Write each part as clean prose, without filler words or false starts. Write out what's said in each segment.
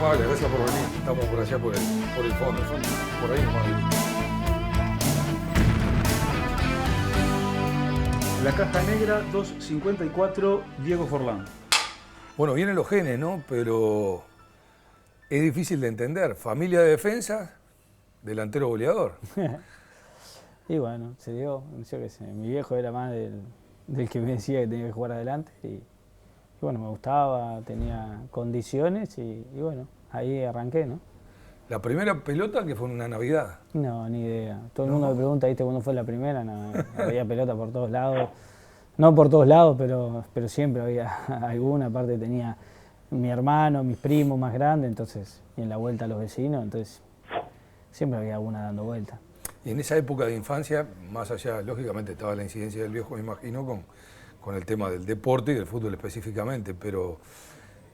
amable, gracias por venir. Estamos por allá por el fondo, por ahí nomás. La caja negra 254, Diego Forlán. Bueno, vienen los genes, ¿no? Pero es difícil de entender. Familia de defensa, delantero goleador. Y bueno, se dio, yo qué sé, mi viejo era más del que me decía que tenía que jugar adelante y bueno, me gustaba, tenía condiciones y bueno, ahí arranqué, ¿no? La primera pelota que fue en una Navidad. No, ni idea. Todo el mundo me pregunta, ¿viste cuándo fue la primera? No, había pelota por todos lados. No por todos lados, pero siempre había alguna. Aparte tenía mi hermano, mis primos más grandes, entonces, y en la vuelta a los vecinos, entonces siempre había alguna dando vuelta. Y en esa época de infancia, más allá, lógicamente estaba la incidencia del viejo, me imagino, con el tema del deporte y del fútbol específicamente, pero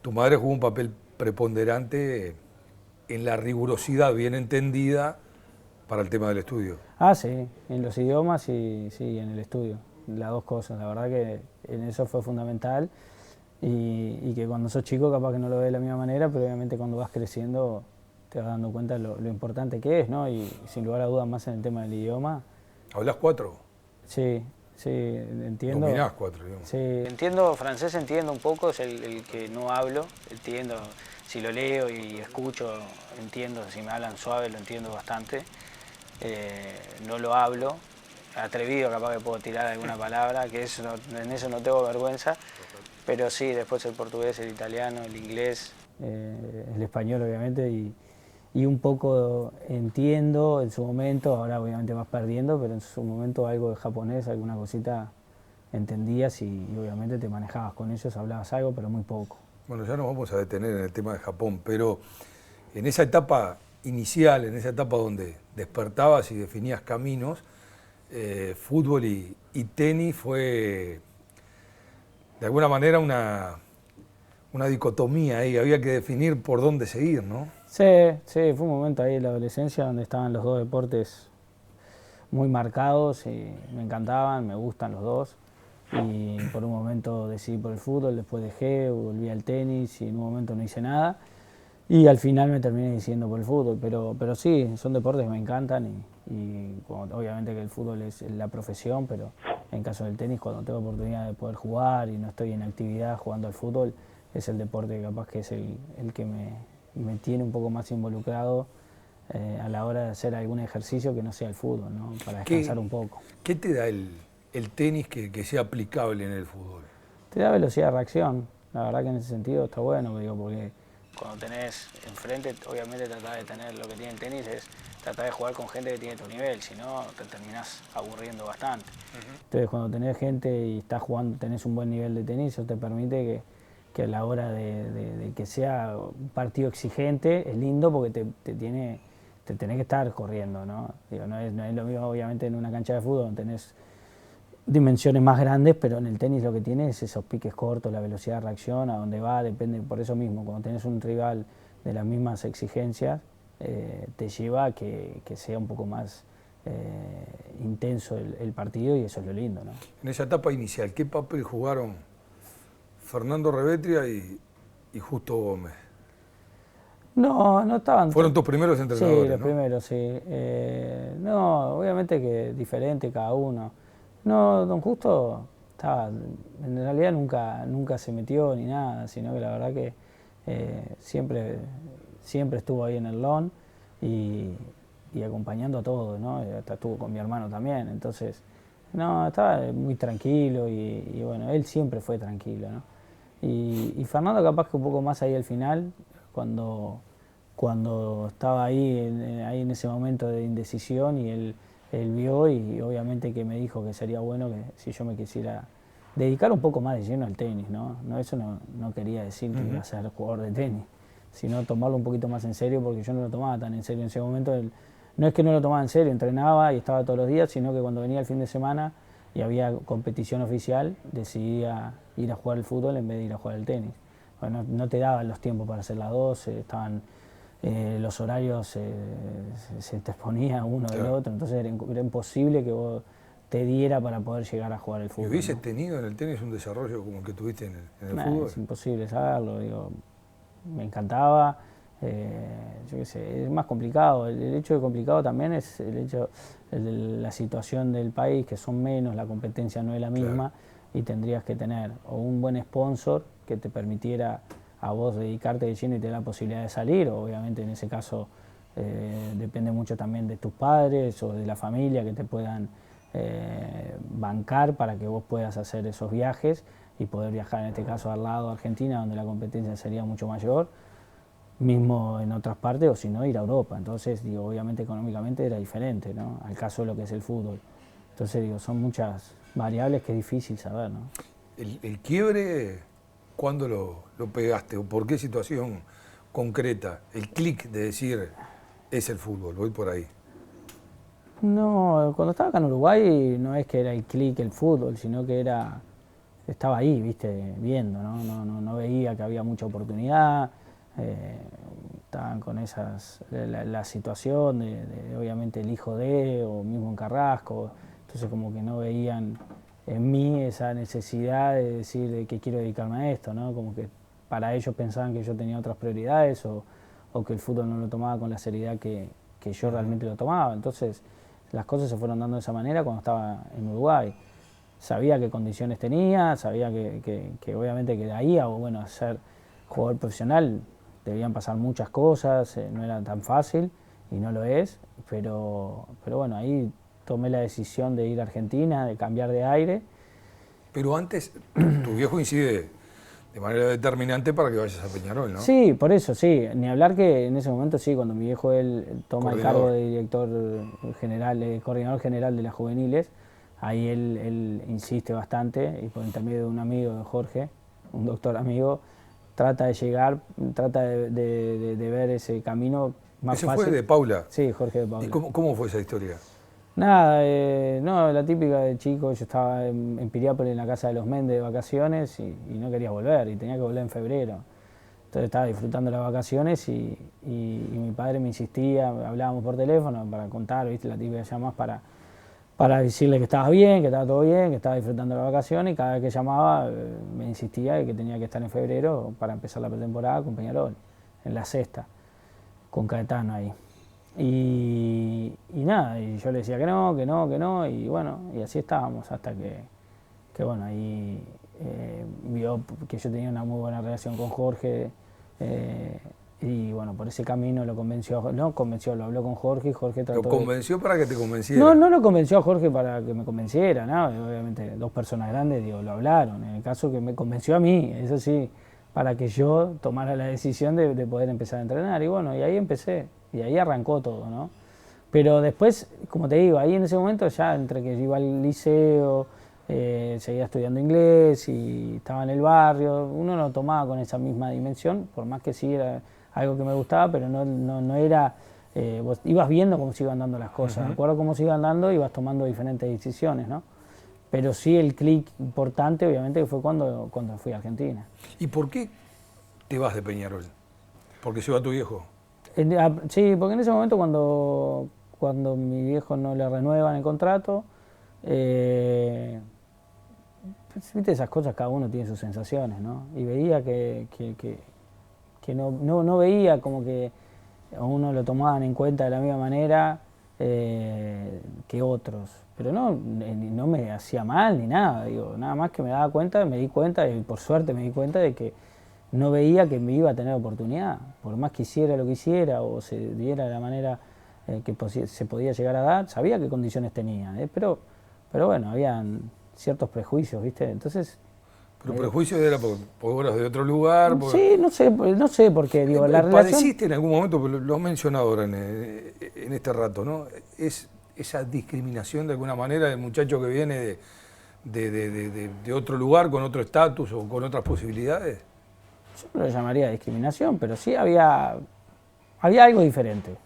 tu madre jugó un papel preponderante en la rigurosidad bien entendida para el tema del estudio. Ah, sí, en los idiomas y sí, en el estudio, las dos cosas. La verdad que en eso fue fundamental y que cuando sos chico capaz que no lo ves de la misma manera, pero obviamente cuando vas creciendo te vas dando cuenta de lo importante que es, ¿no? Y sin lugar a dudas más en el tema del idioma. ¿Hablas 4? Sí, sí, entiendo. Dominás 4, digamos. Sí, entiendo francés, entiendo un poco, es el que no hablo, entiendo, si lo leo y escucho, entiendo, si me hablan suave lo entiendo bastante. No lo hablo, atrevido capaz que puedo tirar alguna palabra, que eso en eso no tengo vergüenza, pero sí, después el portugués, el italiano, el inglés, el español obviamente y un poco entiendo en su momento, ahora obviamente vas perdiendo, pero en su momento algo de japonés, alguna cosita entendías y obviamente te manejabas con ellos, hablabas algo, pero muy poco. Bueno, ya nos vamos a detener en el tema de Japón, pero en esa etapa inicial, en esa etapa donde despertabas y definías caminos, fútbol y tenis fue de alguna manera una dicotomía ahí, había que definir por dónde seguir, ¿no? Sí, sí, fue un momento ahí en la adolescencia donde estaban los dos deportes muy marcados y me encantaban, me gustan los dos. Y por un momento decidí por el fútbol, después dejé, volví al tenis y en un momento no hice nada. Y al final me terminé decidiendo por el fútbol, pero sí, son deportes que me encantan y obviamente que el fútbol es la profesión, pero en caso del tenis, cuando tengo oportunidad de poder jugar y no estoy en actividad jugando al fútbol, es el deporte que capaz que es el que me tiene un poco más involucrado a la hora de hacer algún ejercicio que no sea el fútbol, ¿no? Para descansar un poco. ¿Qué te da el tenis que sea aplicable en el fútbol? Te da velocidad de reacción, la verdad que en ese sentido está bueno, digo, porque cuando tenés enfrente, obviamente tratás de tener lo que tiene el tenis, es tratar de jugar con gente que tiene tu nivel, si no te terminás aburriendo bastante. Entonces cuando tenés gente y estás jugando, tenés un buen nivel de tenis, eso te permite que a la hora de que sea un partido exigente, es lindo porque te tenés que estar corriendo, ¿no? Digo, no es lo mismo obviamente en una cancha de fútbol donde tenés dimensiones más grandes, pero en el tenis lo que tiene es esos piques cortos, la velocidad de reacción, a dónde va, depende, por eso mismo, cuando tenés un rival de las mismas exigencias, te lleva a que sea un poco más intenso el partido y eso es lo lindo, ¿no? En esa etapa inicial, ¿qué papel jugaron Fernando Revetria y Justo Gómez? No estaban... ¿Fueron tus primeros entrenadores? Sí, los ¿no? primeros, sí. No, obviamente que diferente cada uno. No, don Justo estaba, en realidad nunca se metió ni nada, sino que la verdad que siempre estuvo ahí en el lawn y acompañando a todos, ¿no? Hasta estuvo con mi hermano también, entonces, no, estaba muy tranquilo y bueno, él siempre fue tranquilo, ¿no? Y Fernando capaz que un poco más ahí al final, cuando estaba ahí en ese momento de indecisión y él vio y obviamente que me dijo que sería bueno que si yo me quisiera dedicar un poco más de lleno al tenis, ¿no? Eso no quería decir que iba a ser jugador de tenis, sino tomarlo un poquito más en serio porque yo no lo tomaba tan en serio en ese momento. No es que no lo tomaba en serio, entrenaba y estaba todos los días, sino que cuando venía el fin de semana y había competición oficial, decidía ir a jugar al fútbol en vez de ir a jugar al tenis. Bueno, no te daban los tiempos para hacer las dos, estaban... los horarios se interponían uno del otro, entonces era imposible que vos te diera para poder llegar a jugar el fútbol. ¿Y hubieses ¿no? tenido en el tenis un desarrollo como el que tuviste en el fútbol? Es imposible saberlo, digo, me encantaba, yo qué sé, es más complicado. El hecho de complicado también es el hecho de la situación del país, que son menos, la competencia no es la misma, claro. Y tendrías que tener o un buen sponsor que te permitiera a vos dedicarte de lleno y tener la posibilidad de salir, o obviamente en ese caso depende mucho también de tus padres o de la familia que te puedan bancar para que vos puedas hacer esos viajes y poder viajar en este caso al lado de Argentina, donde la competencia sería mucho mayor, mismo en otras partes, o si no, ir a Europa. Entonces, digo, obviamente económicamente era diferente, ¿no? Al caso de lo que es el fútbol. Entonces, digo, son muchas variables que es difícil saber, ¿no? ¿El quiebre, cuándo lo pegaste o por qué situación concreta? El clic de decir, es el fútbol, voy por ahí. No, cuando estaba acá en Uruguay no es que era el clic el fútbol, sino que estaba ahí, viste, viendo, ¿no? No veía que había mucha oportunidad. Estaban con la situación de obviamente el hijo de, o mismo en Carrasco, entonces como que no veían en mí esa necesidad de decir de que quiero dedicarme a esto, ¿no? Como que para ellos pensaban que yo tenía otras prioridades o que el fútbol no lo tomaba con la seriedad que yo realmente lo tomaba. Entonces las cosas se fueron dando de esa manera cuando estaba en Uruguay. Sabía qué condiciones tenía, sabía que obviamente que de ahí a, bueno, a ser jugador profesional debían pasar muchas cosas, no era tan fácil y no lo es, pero bueno, ahí tomé la decisión de ir a Argentina, de cambiar de aire. Pero antes, tu viejo incide de manera determinante para que vayas a Peñarol, ¿no? Sí, por eso, sí. Ni hablar que en ese momento sí, cuando mi viejo él toma el cargo de director general, coordinador general de las juveniles, ahí él insiste bastante y por intermedio de un amigo de Jorge, un doctor amigo, trata de llegar, trata de ver ese camino más ¿Ese fácil. fue de Paula? Sí, Jorge de Paula. ¿Y cómo fue esa historia? Nada, no, la típica de chico, yo estaba en Piriápolis en la casa de los Méndez de vacaciones y no quería volver, y tenía que volver en febrero. Entonces estaba disfrutando las vacaciones y mi padre me insistía, hablábamos por teléfono para contar, viste, la típica llamas para decirle que estaba bien, que estaba todo bien, que estaba disfrutando las vacaciones, y cada vez que llamaba me insistía de que tenía que estar en febrero para empezar la pretemporada con Peñarol, en la sexta, con Caetano ahí. Y nada, y yo le decía que no, y bueno, y así estábamos hasta que bueno, ahí vio que yo tenía una muy buena relación con Jorge, y bueno, por ese camino lo convenció, lo habló con Jorge y Jorge trató ¿Lo convenció para que te convenciera? No lo convenció a Jorge para que me convenciera, ¿no? Obviamente dos personas grandes, digo, lo hablaron, en el caso que me convenció a mí, eso sí, para que yo tomara la decisión de poder empezar a entrenar, y bueno, y ahí empecé. Y ahí arrancó todo, ¿no? Pero después, como te digo, ahí en ese momento ya entre que yo iba al liceo, seguía estudiando inglés y estaba en el barrio, uno lo tomaba con esa misma dimensión, por más que sí era algo que me gustaba, pero no era... vos ibas viendo cómo se iban dando las cosas, de acuerdo a cómo se iban dando, ibas tomando diferentes decisiones, ¿no? Pero sí el clic importante, obviamente, que fue cuando fui a Argentina. ¿Y por qué te vas de Peñarol? ¿Porque se va tu viejo? Sí, porque en ese momento cuando mi viejo no le renuevan el contrato, pues, viste esas cosas, cada uno tiene sus sensaciones, ¿no? Y veía que no veía como que a uno lo tomaban en cuenta de la misma manera que otros. Pero no me hacía mal ni nada, digo, nada más que me di cuenta, y por suerte me di cuenta de que no veía que me iba a tener oportunidad, por más que hiciera lo que hiciera o se diera de la manera que se podía llegar a dar, sabía qué condiciones tenía, pero bueno, habían ciertos prejuicios, ¿viste? Entonces... ¿Pero prejuicios era por eras de otro lugar? Sí, no sé por qué, digo, la relación... ¿Padeciste en algún momento, lo has mencionado ahora en este rato, ¿no? Es esa discriminación de alguna manera del muchacho que viene de otro lugar, con otro estatus o con otras posibilidades? Yo no lo llamaría discriminación, pero sí había algo diferente.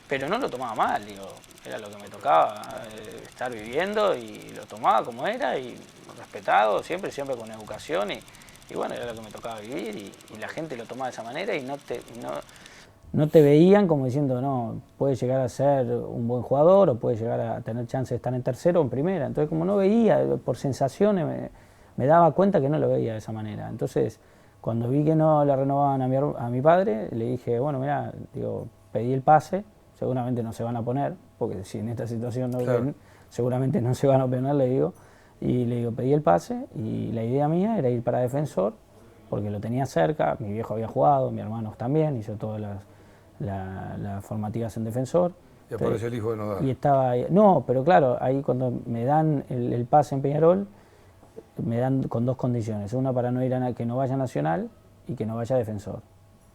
Pero no lo tomaba mal, digo, era lo que me tocaba estar viviendo y lo tomaba como era y respetado, siempre con educación y bueno, era lo que me tocaba vivir y la gente lo tomaba de esa manera y no te veían como diciendo, no, puede llegar a ser un buen jugador o puede llegar a tener chance de estar en tercero o en primera. Entonces como no veía, por sensaciones me daba cuenta que no lo veía de esa manera. Entonces Cuando vi que no le renovaban a mi padre, le dije, bueno, mira, digo, pedí el pase, seguramente no se van a poner, porque si en esta situación no Claro. ven, seguramente no se van a poner, le digo. Y le digo, pedí el pase y la idea mía era ir para Defensor, porque lo tenía cerca, mi viejo había jugado, mi hermano también, hizo todas las formativas en Defensor. Y apareció el hijo de Nodal. Y estaba ahí. No, pero claro, ahí cuando me dan el pase en Peñarol, me dan con dos condiciones. Una para no ir que no vaya a Nacional y que no vaya a Defensor.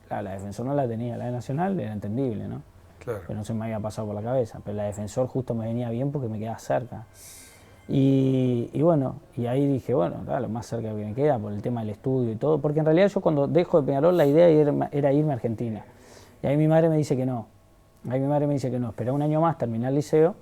La Defensor no la tenía, la de Nacional era entendible, ¿no? Claro. Pero no se me había pasado por la cabeza. Pero la Defensor justo me venía bien porque me quedaba cerca. Y bueno, y ahí dije, bueno, lo más cerca que me queda por el tema del estudio y todo. Porque en realidad yo cuando dejo de Peñarol la idea era irme a Argentina. Y ahí mi madre me dice que no. Espera un año más, terminar el liceo,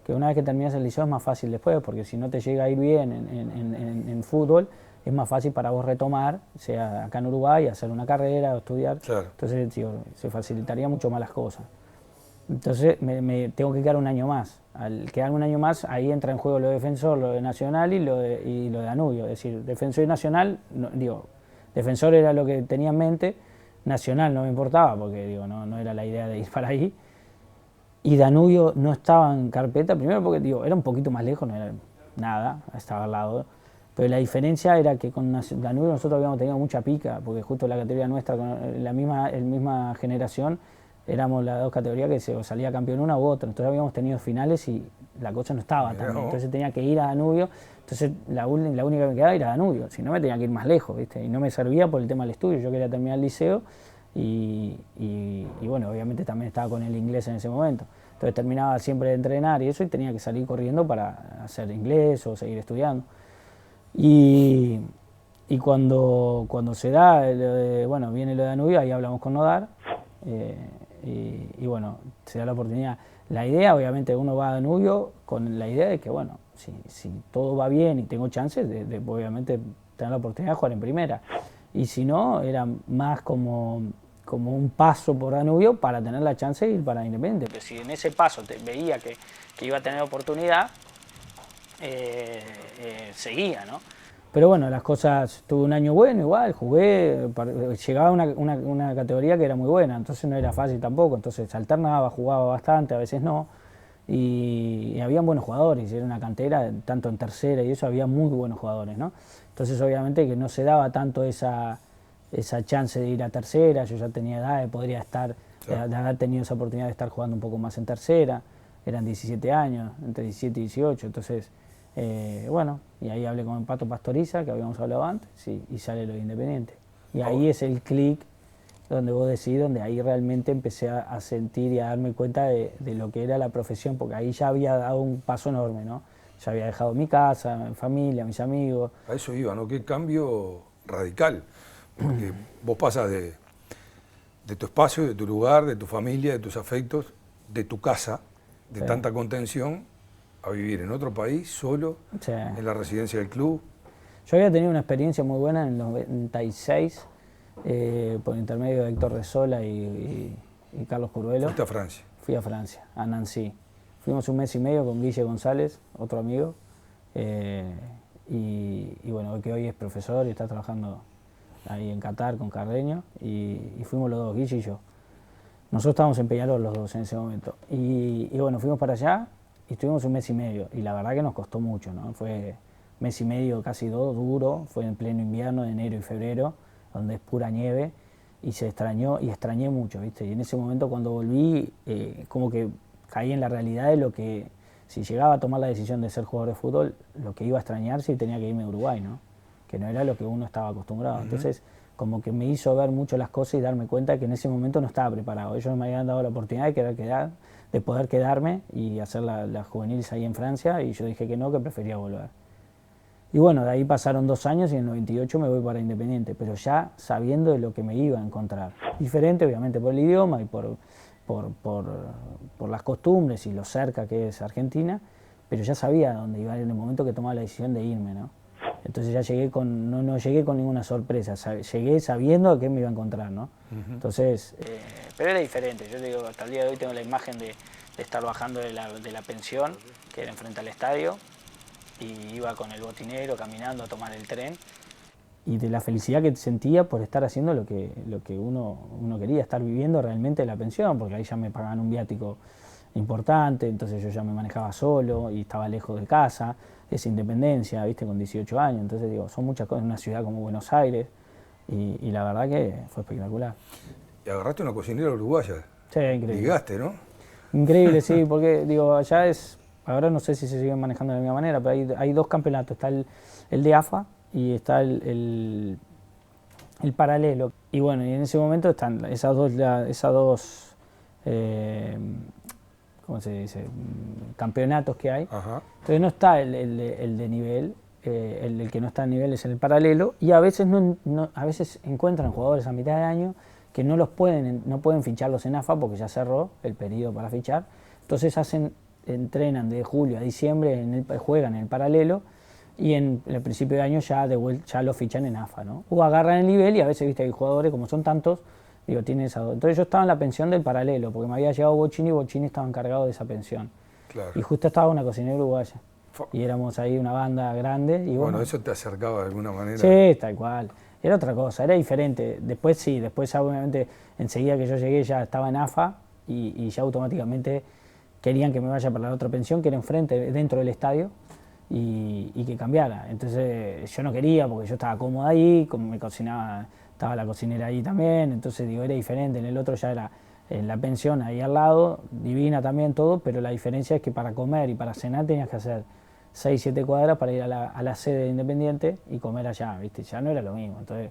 que una vez que terminas el liceo es más fácil después, porque si no te llega a ir bien en fútbol, es más fácil para vos retomar, sea acá en Uruguay, hacer una carrera o estudiar. Claro. Entonces se facilitaría mucho más las cosas. Entonces me tengo que quedar un año más. Al quedarme un año más, ahí entra en juego lo de Defensor, lo de Nacional y lo de Danubio. Es decir, Defensor y Nacional, Defensor era lo que tenía en mente, Nacional no me importaba, porque no era la idea de ir para ahí. Y Danubio no estaba en carpeta, primero porque era un poquito más lejos, no era nada, estaba al lado. Pero la diferencia era que con Danubio nosotros habíamos tenido mucha pica, porque justo la categoría nuestra, con la misma generación, éramos las dos categorías que se salía campeón una u otra. Entonces habíamos tenido finales y la cosa no estaba tan bien. Entonces tenía que ir a Danubio. Entonces la única que me quedaba era Danubio, si no me tenía que ir más lejos, ¿viste? Y no me servía por el tema del estudio, yo quería terminar el liceo. Y bueno, obviamente también estaba con el inglés en ese momento. Entonces terminaba siempre de entrenar y eso y tenía que salir corriendo para hacer inglés o seguir estudiando. Y cuando se da, bueno, viene lo de Danubio, ahí hablamos con Nodar y bueno, se da la oportunidad. La idea, obviamente, uno va a Danubio con la idea de que, bueno, si todo va bien y tengo chances de obviamente tener la oportunidad de jugar en primera. Y si no, era más como un paso por Danubio para tener la chance de ir para Independiente. Pero si en ese paso veía que iba a tener oportunidad, seguía, ¿no? Pero bueno, las cosas, tuve un año bueno igual, jugué, llegaba a una categoría que era muy buena, entonces no era fácil tampoco, entonces alternaba, jugaba bastante, a veces no, y habían buenos jugadores, era una cantera, tanto en tercera y eso, había muy buenos jugadores, ¿no? Entonces obviamente que no se daba tanto esa chance de ir a tercera, yo ya tenía edad, podría estar, claro, de haber tenido esa oportunidad de estar jugando un poco más en tercera, eran 17 años, entre 17 y 18, entonces, bueno, y ahí hablé con Pato Pastoriza, que habíamos hablado antes, y sale lo de Independiente. Y ahí es el clic donde vos decís, donde ahí realmente empecé a sentir y a darme cuenta de lo que era la profesión, porque ahí ya había dado un paso enorme, ¿no? Ya había dejado mi casa, mi familia, mis amigos. A eso iba, ¿no? Qué cambio radical, porque vos pasas de tu espacio, de tu lugar, de tu familia, de tus afectos, de tu casa, de Sí. tanta contención, a vivir en otro país, solo, Sí. en la residencia del club. Yo había tenido una experiencia muy buena en el 96, por intermedio de Héctor Resola y Carlos Curuelo. Fuiste a Francia. Fui a Francia, a Nancy. Fuimos un mes y medio con Guille González, otro amigo, y bueno, que hoy es profesor y está trabajando ahí en Qatar con Carreño, y fuimos los dos, Guille y yo. Nosotros estábamos en Peñarol los dos en ese momento, y bueno, fuimos para allá y estuvimos un mes y medio, y la verdad que nos costó mucho, ¿no? Fue mes y medio, casi dos, duro, fue en pleno invierno, de enero y febrero, donde es pura nieve, y se extrañó, y extrañé mucho, ¿viste? Y en ese momento cuando volví, como que caí en la realidad de lo que, si llegaba a tomar la decisión de ser jugador de fútbol, lo que iba a extrañar si tenía que irme a Uruguay, ¿no? Que no era lo que uno estaba acostumbrado. Entonces, como que me hizo ver mucho las cosas y darme cuenta que en ese momento no estaba preparado. Ellos me habían dado la oportunidad de poder quedarme y hacer las juveniles ahí en Francia, y yo dije que no, que prefería volver. Y bueno, de ahí pasaron 2 años y en el 98 me voy para Independiente, pero ya sabiendo de lo que me iba a encontrar. Diferente, obviamente, por el idioma y por las costumbres y lo cerca que es Argentina, pero ya sabía dónde iba en el momento que tomaba la decisión de irme, ¿no? Entonces ya llegué no llegué con ninguna sorpresa, llegué sabiendo a qué me iba a encontrar, ¿no? Entonces, pero era diferente. Yo te digo, hasta el día de hoy tengo la imagen de estar bajando de la pensión, que era enfrente al estadio, y iba con el botinero caminando a tomar el tren, y de la felicidad que sentía por estar haciendo lo que uno quería, estar viviendo realmente de la pensión, porque ahí ya me pagaban un viático importante, entonces yo ya me manejaba solo y estaba lejos de casa, esa independencia, viste, con 18 años, entonces digo, son muchas cosas en una ciudad como Buenos Aires y la verdad que fue espectacular. Y agarraste una cocinera uruguaya. Sí, increíble. Ligaste, ¿no? Increíble, sí, porque digo, allá ahora no sé si se siguen manejando de la misma manera, pero hay dos campeonatos, está el de AFA y está el paralelo. Y bueno, y en ese momento están esas dos ¿cómo se dice? Campeonatos que hay. Ajá. Entonces no está el de nivel, el que no está a nivel es el paralelo, y a veces a veces encuentran jugadores a mitad de año que no pueden ficharlos en AFA porque ya cerró el periodo para fichar. Entonces entrenan de julio a diciembre, juegan en el paralelo, y en el principio de año ya lo fichan en AFA, ¿no? O agarran el nivel y a veces, viste, hay jugadores, como son tantos, digo, tienen esa. Entonces yo estaba en la pensión del paralelo, porque me había llegado Bocchini y Bocchini estaba encargado de esa pensión. Claro. Y justo estaba una cocinera uruguaya. Y éramos ahí una banda grande. Y bueno, eso te acercaba de alguna manera. Sí, tal cual. Era otra cosa, era diferente. Después sí, después ya obviamente enseguida que yo llegué ya estaba en AFA y ya automáticamente querían que me vaya para la otra pensión, que era enfrente, dentro del estadio, y que cambiara. Entonces yo no quería porque yo estaba cómodo ahí, como me cocinaba, estaba la cocinera ahí también, entonces digo, era diferente. En el otro ya era en la pensión ahí al lado, divina también todo, pero la diferencia es que para comer y para cenar tenías que hacer 6, 7 cuadras para ir a la sede de Independiente y comer allá, ¿viste? Ya no era lo mismo. Entonces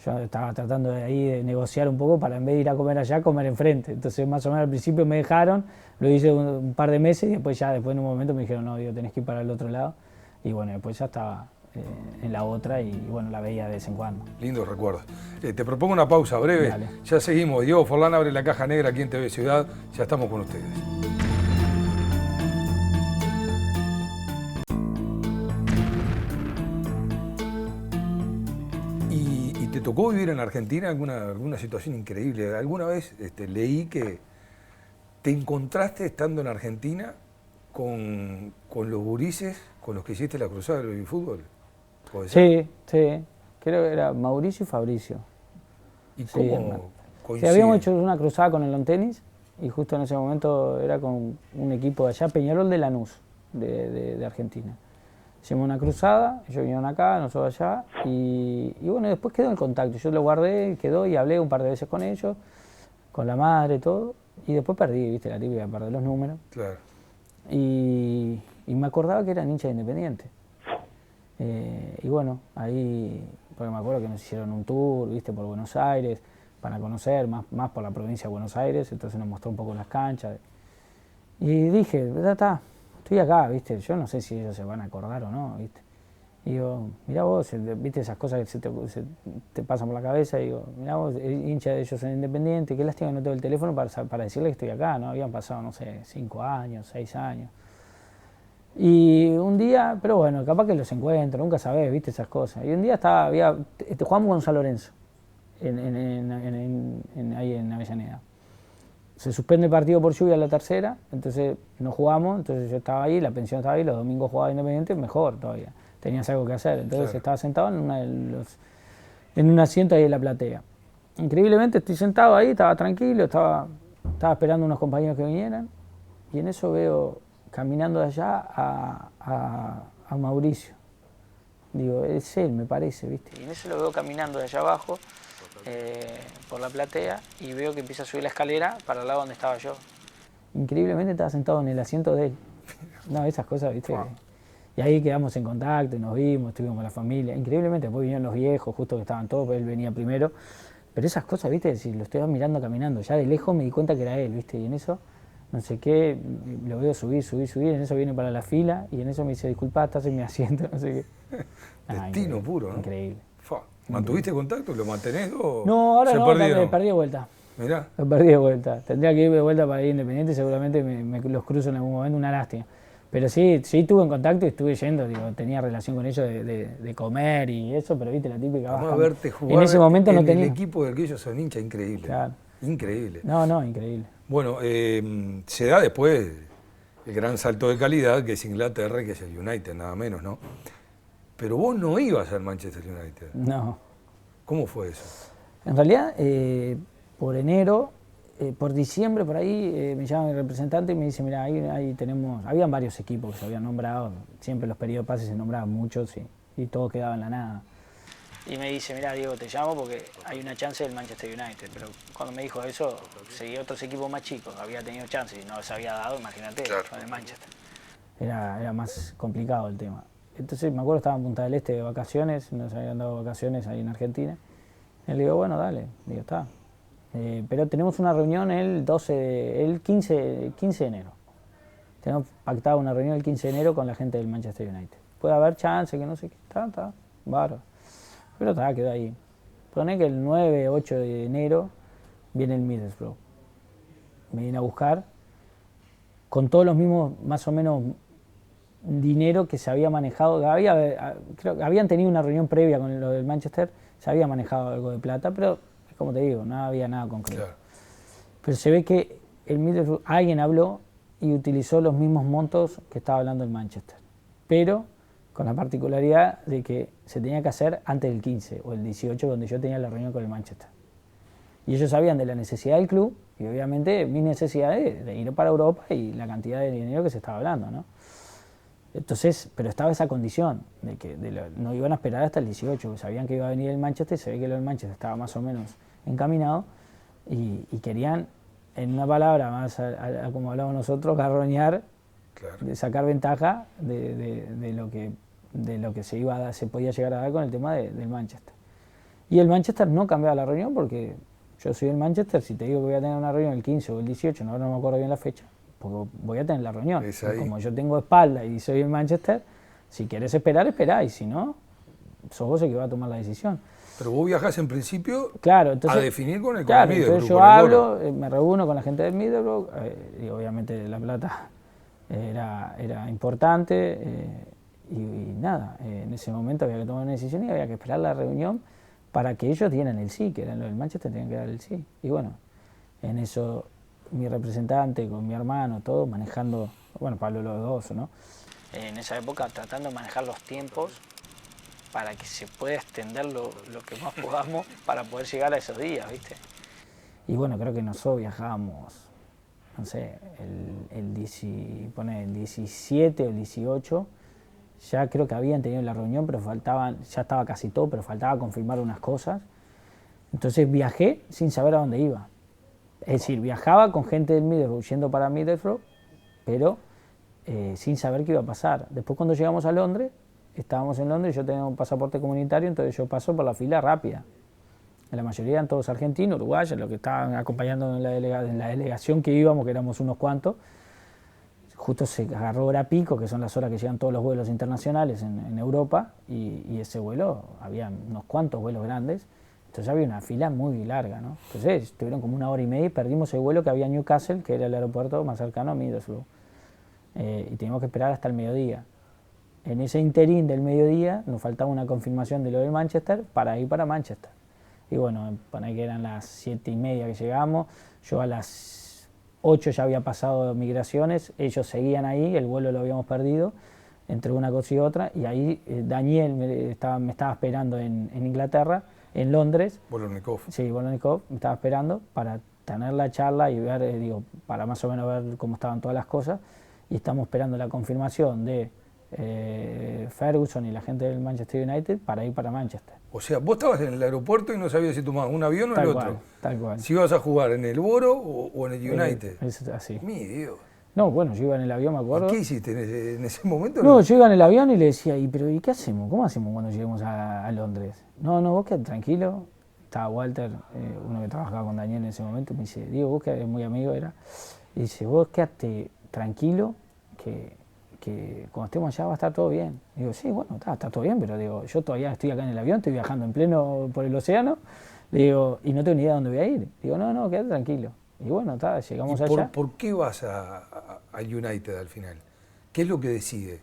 yo estaba tratando de ahí de negociar un poco para, en vez de ir a comer allá, comer enfrente. Entonces más o menos al principio me dejaron, lo hice un par de meses y después en un momento me dijeron, no, digo, tenés que ir para el otro lado. Y bueno, después ya estaba en la otra y bueno, la veía de vez en cuando. Lindos recuerdos. Te propongo una pausa breve. Dale. Ya seguimos. Diego Forlán abre la caja negra aquí en TV Ciudad. Ya estamos con ustedes. ¿Y te tocó vivir en Argentina alguna situación increíble? ¿Alguna vez leí que te encontraste estando en Argentina con los gurises con los que hiciste la cruzada del fútbol? Sí, sí. Creo que era Mauricio y Fabricio. ¿Y cómo coinciden? Sí, habíamos hecho una cruzada con el lawn tenis y justo en ese momento era con un equipo de allá, Peñarol de Lanús, de Argentina. Hicimos una cruzada, ellos vinieron acá, nosotros allá, y bueno, después quedó el contacto. Yo lo guardé, quedó y hablé un par de veces con ellos, con la madre, todo, y después perdí, viste, la típica, perdí los números. Claro. Y me acordaba que eran hinchas de Independiente. Y bueno, ahí, porque me acuerdo que nos hicieron un tour, viste, por Buenos Aires, para conocer, más por la provincia de Buenos Aires, entonces nos mostró un poco las canchas. Y dije, está, estoy acá, viste, yo no sé si ellos se van a acordar o no, viste. Y digo, mirá vos, viste esas cosas que se te pasan por la cabeza, y digo, mirá vos, hincha de ellos en Independiente, qué lástima que no tengo el teléfono para decirle que estoy acá, ¿no? Habían pasado, no sé, 5 años, 6 años. Y un día, pero bueno, capaz que los encuentro, nunca sabés, viste esas cosas. Y un día jugamos con San Lorenzo, ahí en Avellaneda. Se suspende el partido por lluvia la tercera, entonces no jugamos, entonces yo estaba ahí, la pensión estaba ahí, los domingos jugaba Independiente, mejor todavía. Tenías algo que hacer, entonces claro. Estaba sentado en un asiento ahí en la platea. Increíblemente estoy sentado ahí, estaba tranquilo, estaba esperando unos compañeros que vinieran, y en eso veo caminando de allá a Mauricio. Digo, es él, me parece, ¿viste? Y en eso lo veo caminando de allá abajo, por la platea, y veo que empieza a subir la escalera para el lado donde estaba yo. Increíblemente estaba sentado en el asiento de él. No, esas cosas, ¿viste? Wow. Y ahí quedamos en contacto, nos vimos, estuvimos con la familia. Increíblemente, después vinieron los viejos, justo que estaban todos, él venía primero. Pero esas cosas, ¿viste? Si lo estoy mirando caminando, ya de lejos me di cuenta que era él, ¿viste? Y en eso, no sé qué, lo veo subir, en eso viene para la fila, y en eso me dice, disculpa, estás en mi asiento, no sé qué. Destino puro, ¿no? Increíble. ¿Mantuviste contacto? ¿Lo mantenés o no, ahora se no, perdieron? Perdí de vuelta. Mirá. Lo perdí de vuelta. Tendría que ir de vuelta para ir Independiente, seguramente me los cruzo en algún momento, una lástima. Pero sí tuve en contacto y estuve yendo, digo, tenía relación con ellos de comer y eso, pero viste la típica baja. Vamos a verte jugar en ese momento no tenía. El equipo del que ellos son hinchas, increíble. Claro. Increíble. No, increíble. Bueno, se da después el gran salto de calidad que es Inglaterra, que es el United, nada menos, ¿no? Pero vos no ibas al Manchester United. No. ¿Cómo fue eso? En realidad, por enero, por diciembre, por ahí, me llama mi representante y me dice, mira, ahí tenemos, habían varios equipos que se habían nombrado, siempre en los periodos de pases se nombraban muchos y todo quedaba en la nada. Y me dice, mira, Diego, te llamo porque hay una chance del Manchester United. Pero cuando me dijo eso, seguía otros equipos más chicos, había tenido chances y no les había dado, imagínate, claro, con el Manchester. Era más complicado el tema. Entonces me acuerdo, estaba en Punta del Este de vacaciones, nos habían dado vacaciones ahí en Argentina. Y le digo, bueno, dale, digo, está. Pero tenemos una reunión el 15 de enero. Tenemos pactado una reunión el 15 de enero con la gente del Manchester United. Puede haber chance, que no sé qué, está, bárbaro. Pero está, quedó ahí. Pone que el 9, 8 de enero viene el Middlesbrough. Me viene a buscar con todos los mismos, más o menos, dinero que se había manejado. Creo que habían tenido una reunión previa con lo del Manchester, se había manejado algo de plata, pero como te digo, no había nada concreto. Claro. Pero se ve que el Middlesbrough, alguien habló y utilizó los mismos montos que estaba hablando el Manchester. Pero con la particularidad de que se tenía que hacer antes del 15 o el 18, donde yo tenía la reunión con el Manchester. Y ellos sabían de la necesidad del club y obviamente mi necesidad de ir para Europa y la cantidad de dinero que se estaba hablando, ¿no? Entonces, pero estaba esa condición de que no iban a esperar hasta el 18, sabían que iba a venir el Manchester, se ve que lo del Manchester estaba más o menos encaminado y querían, en una palabra más como hablamos nosotros, garroñar, claro, de sacar ventaja de lo que se podía llegar a dar con el tema del Manchester. Y el Manchester no cambiaba la reunión porque yo soy el Manchester, si te digo que voy a tener una reunión el 15 o el 18, no me acuerdo bien la fecha, porque voy a tener la reunión. Como yo tengo espalda y soy el Manchester, si quieres esperar, esperá, y si no, sos vos el que va a tomar la decisión. Pero vos viajás en principio, claro, entonces, a definir con el Middlesbrough. Entonces yo hablo, me reúno con la gente del Middlesbrough, y obviamente la plata era importante, y nada, en ese momento había que tomar una decisión y había que esperar la reunión para que ellos dieran el sí, que eran los del Manchester, tenían que dar el sí. Y bueno, en eso mi representante con mi hermano, todo manejando, bueno, Pablo los dos, ¿no? En esa época tratando de manejar los tiempos para que se pueda extender lo que más podamos para poder llegar a esos días, ¿viste? Y bueno, creo que nosotros viajábamos, no sé, el 17 o el 18, ya creo que habían tenido la reunión, pero ya estaba casi todo, pero faltaba confirmar unas cosas. Entonces viajé sin saber a dónde iba. Es decir, viajaba con gente del Middlesbrough yendo para Middlesbrough, pero sin saber qué iba a pasar. Después cuando llegamos a Londres, estábamos en Londres, yo tenía un pasaporte comunitario, entonces yo paso por la fila rápida. La mayoría eran todos argentinos, uruguayos, los que estaban acompañando en la delegación que íbamos, que éramos unos cuantos. Justo se agarró hora pico, que son las horas que llegan todos los vuelos internacionales en Europa, y ese vuelo, había unos cuantos vuelos grandes, entonces había una fila muy larga, ¿no? Entonces estuvieron como 1 hora y media y perdimos el vuelo que había en Newcastle, que era el aeropuerto más cercano a Middlesbrough, y teníamos que esperar hasta el mediodía. En ese interín del mediodía nos faltaba una confirmación de lo del Manchester para ir para Manchester. Y bueno, para que eran las 7:30 que llegamos, yo a las 8 ya había pasado migraciones, ellos seguían ahí, el vuelo lo habíamos perdido, entre una cosa y otra, y ahí Daniel me estaba esperando en Inglaterra, en Londres. Bolonikov. Sí, Bolonikov me estaba esperando para tener la charla y ver, para más o menos ver cómo estaban todas las cosas, y estamos esperando la confirmación de Ferguson y la gente del Manchester United para ir para Manchester. O sea, vos estabas en el aeropuerto y no sabías si tomabas un avión o el otro. Tal cual. Si ibas a jugar en el Boro o en el United. Es así. Mi Dios. No, bueno, yo iba en el avión, me acuerdo. ¿Y qué hiciste en ese momento? No, yo iba en el avión y le decía, ¿y qué hacemos? ¿Cómo hacemos cuando lleguemos a Londres? No, vos quedate tranquilo. Estaba Walter, uno que trabajaba con Daniel en ese momento, me dice, Diego, vos que es muy amigo era, y dice, vos quedate tranquilo, que cuando estemos allá va a estar todo bien. Digo, sí, bueno, está todo bien, pero digo, yo todavía estoy acá en el avión, estoy viajando en pleno por el océano, le digo, y no tengo ni idea de dónde voy a ir. Digo, no, quédate tranquilo. Y bueno, llegamos allá. ¿Por qué vas al United al final? ¿Qué es lo que decide?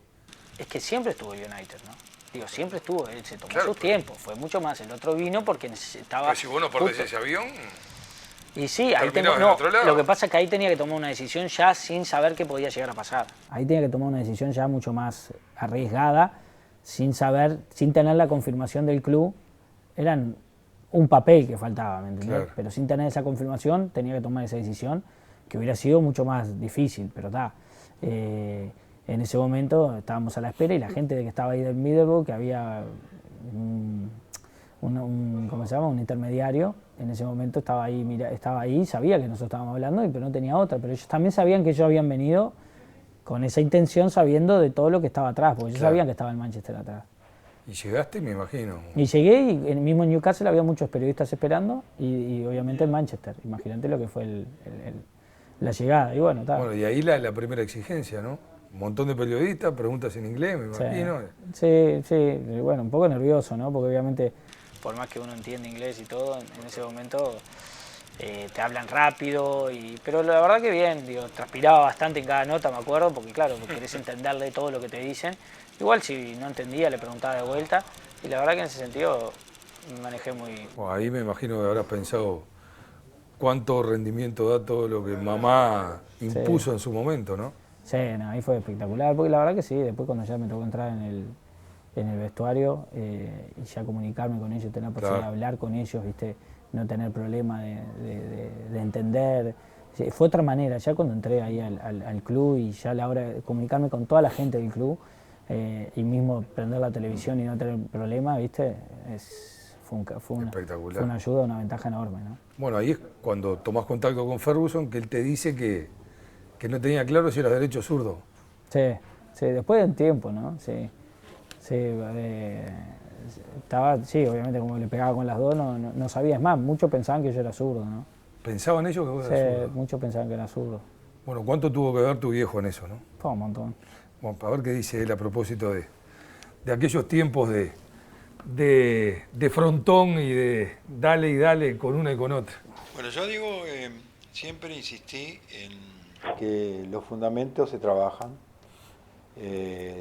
Es que siempre estuvo United, ¿no? Digo, siempre estuvo, él se tomó su tiempo, fue mucho más. El otro vino porque necesitaba... Pero si vos no perdés ese avión... Y sí, ahí lo que pasa es que ahí tenía que tomar una decisión ya sin saber qué podía llegar a pasar. Ahí tenía que tomar una decisión ya mucho más arriesgada, sin saber, sin tener la confirmación del club, eran un papel que faltaba, ¿me entendés? Claro. Pero sin tener esa confirmación tenía que tomar esa decisión, que hubiera sido mucho más difícil, pero está. En ese momento estábamos a la espera y la gente que estaba ahí del Middlesbrough, que había ¿cómo se llama? Un intermediario, en ese momento estaba ahí, sabía que nosotros estábamos hablando, pero no tenía otra, pero ellos también sabían que ellos habían venido con esa intención, sabiendo de todo lo que estaba atrás, porque ellos sabían que estaba el Manchester atrás. Y llegaste, me imagino. Y llegué y mismo en Newcastle había muchos periodistas esperando y obviamente en Manchester. Imagínate lo que fue la llegada. Y bueno, Bueno, y ahí la primera exigencia, ¿no? Un montón de periodistas, preguntas en inglés, me imagino. Sí, bueno, un poco nervioso, ¿no? Porque obviamente, por más que uno entienda inglés y todo, en ese momento te hablan rápido, pero la verdad que bien, digo, transpiraba bastante en cada nota, me acuerdo, porque claro, querés entenderle todo lo que te dicen. Igual si no entendía le preguntaba de vuelta y la verdad que en ese sentido me manejé muy... Bueno, ahí me imagino que habrás pensado cuánto rendimiento da todo lo que mamá impuso en su momento, ¿no? Sí, no, ahí fue espectacular, porque la verdad que sí, después cuando ya me tocó entrar en el vestuario y ya comunicarme con ellos, tener la posibilidad de hablar con ellos, ¿viste? No tener problema de entender. Sí, fue otra manera, ya cuando entré ahí al club y ya a la hora de comunicarme con toda la gente del club y mismo prender la televisión y no tener problema, ¿viste? Fue una ayuda, una ventaja enorme, ¿no? Bueno, ahí es cuando tomás contacto con Ferguson, que él te dice que no tenía claro si eras derecho o zurdo. Sí, después de un tiempo, ¿no? Sí, sí, obviamente como le pegaba con las dos, no sabía. Es más, muchos pensaban que yo era zurdo, ¿no? ¿Pensaban ellos que vos eras zurdo? Muchos pensaban que era zurdo. Bueno, ¿cuánto tuvo que ver tu viejo en eso, no? Fue un montón. Bueno, a ver qué dice él a propósito de aquellos tiempos de frontón y de dale y dale con una y con otra. Bueno, yo digo, siempre insistí en que los fundamentos se trabajan.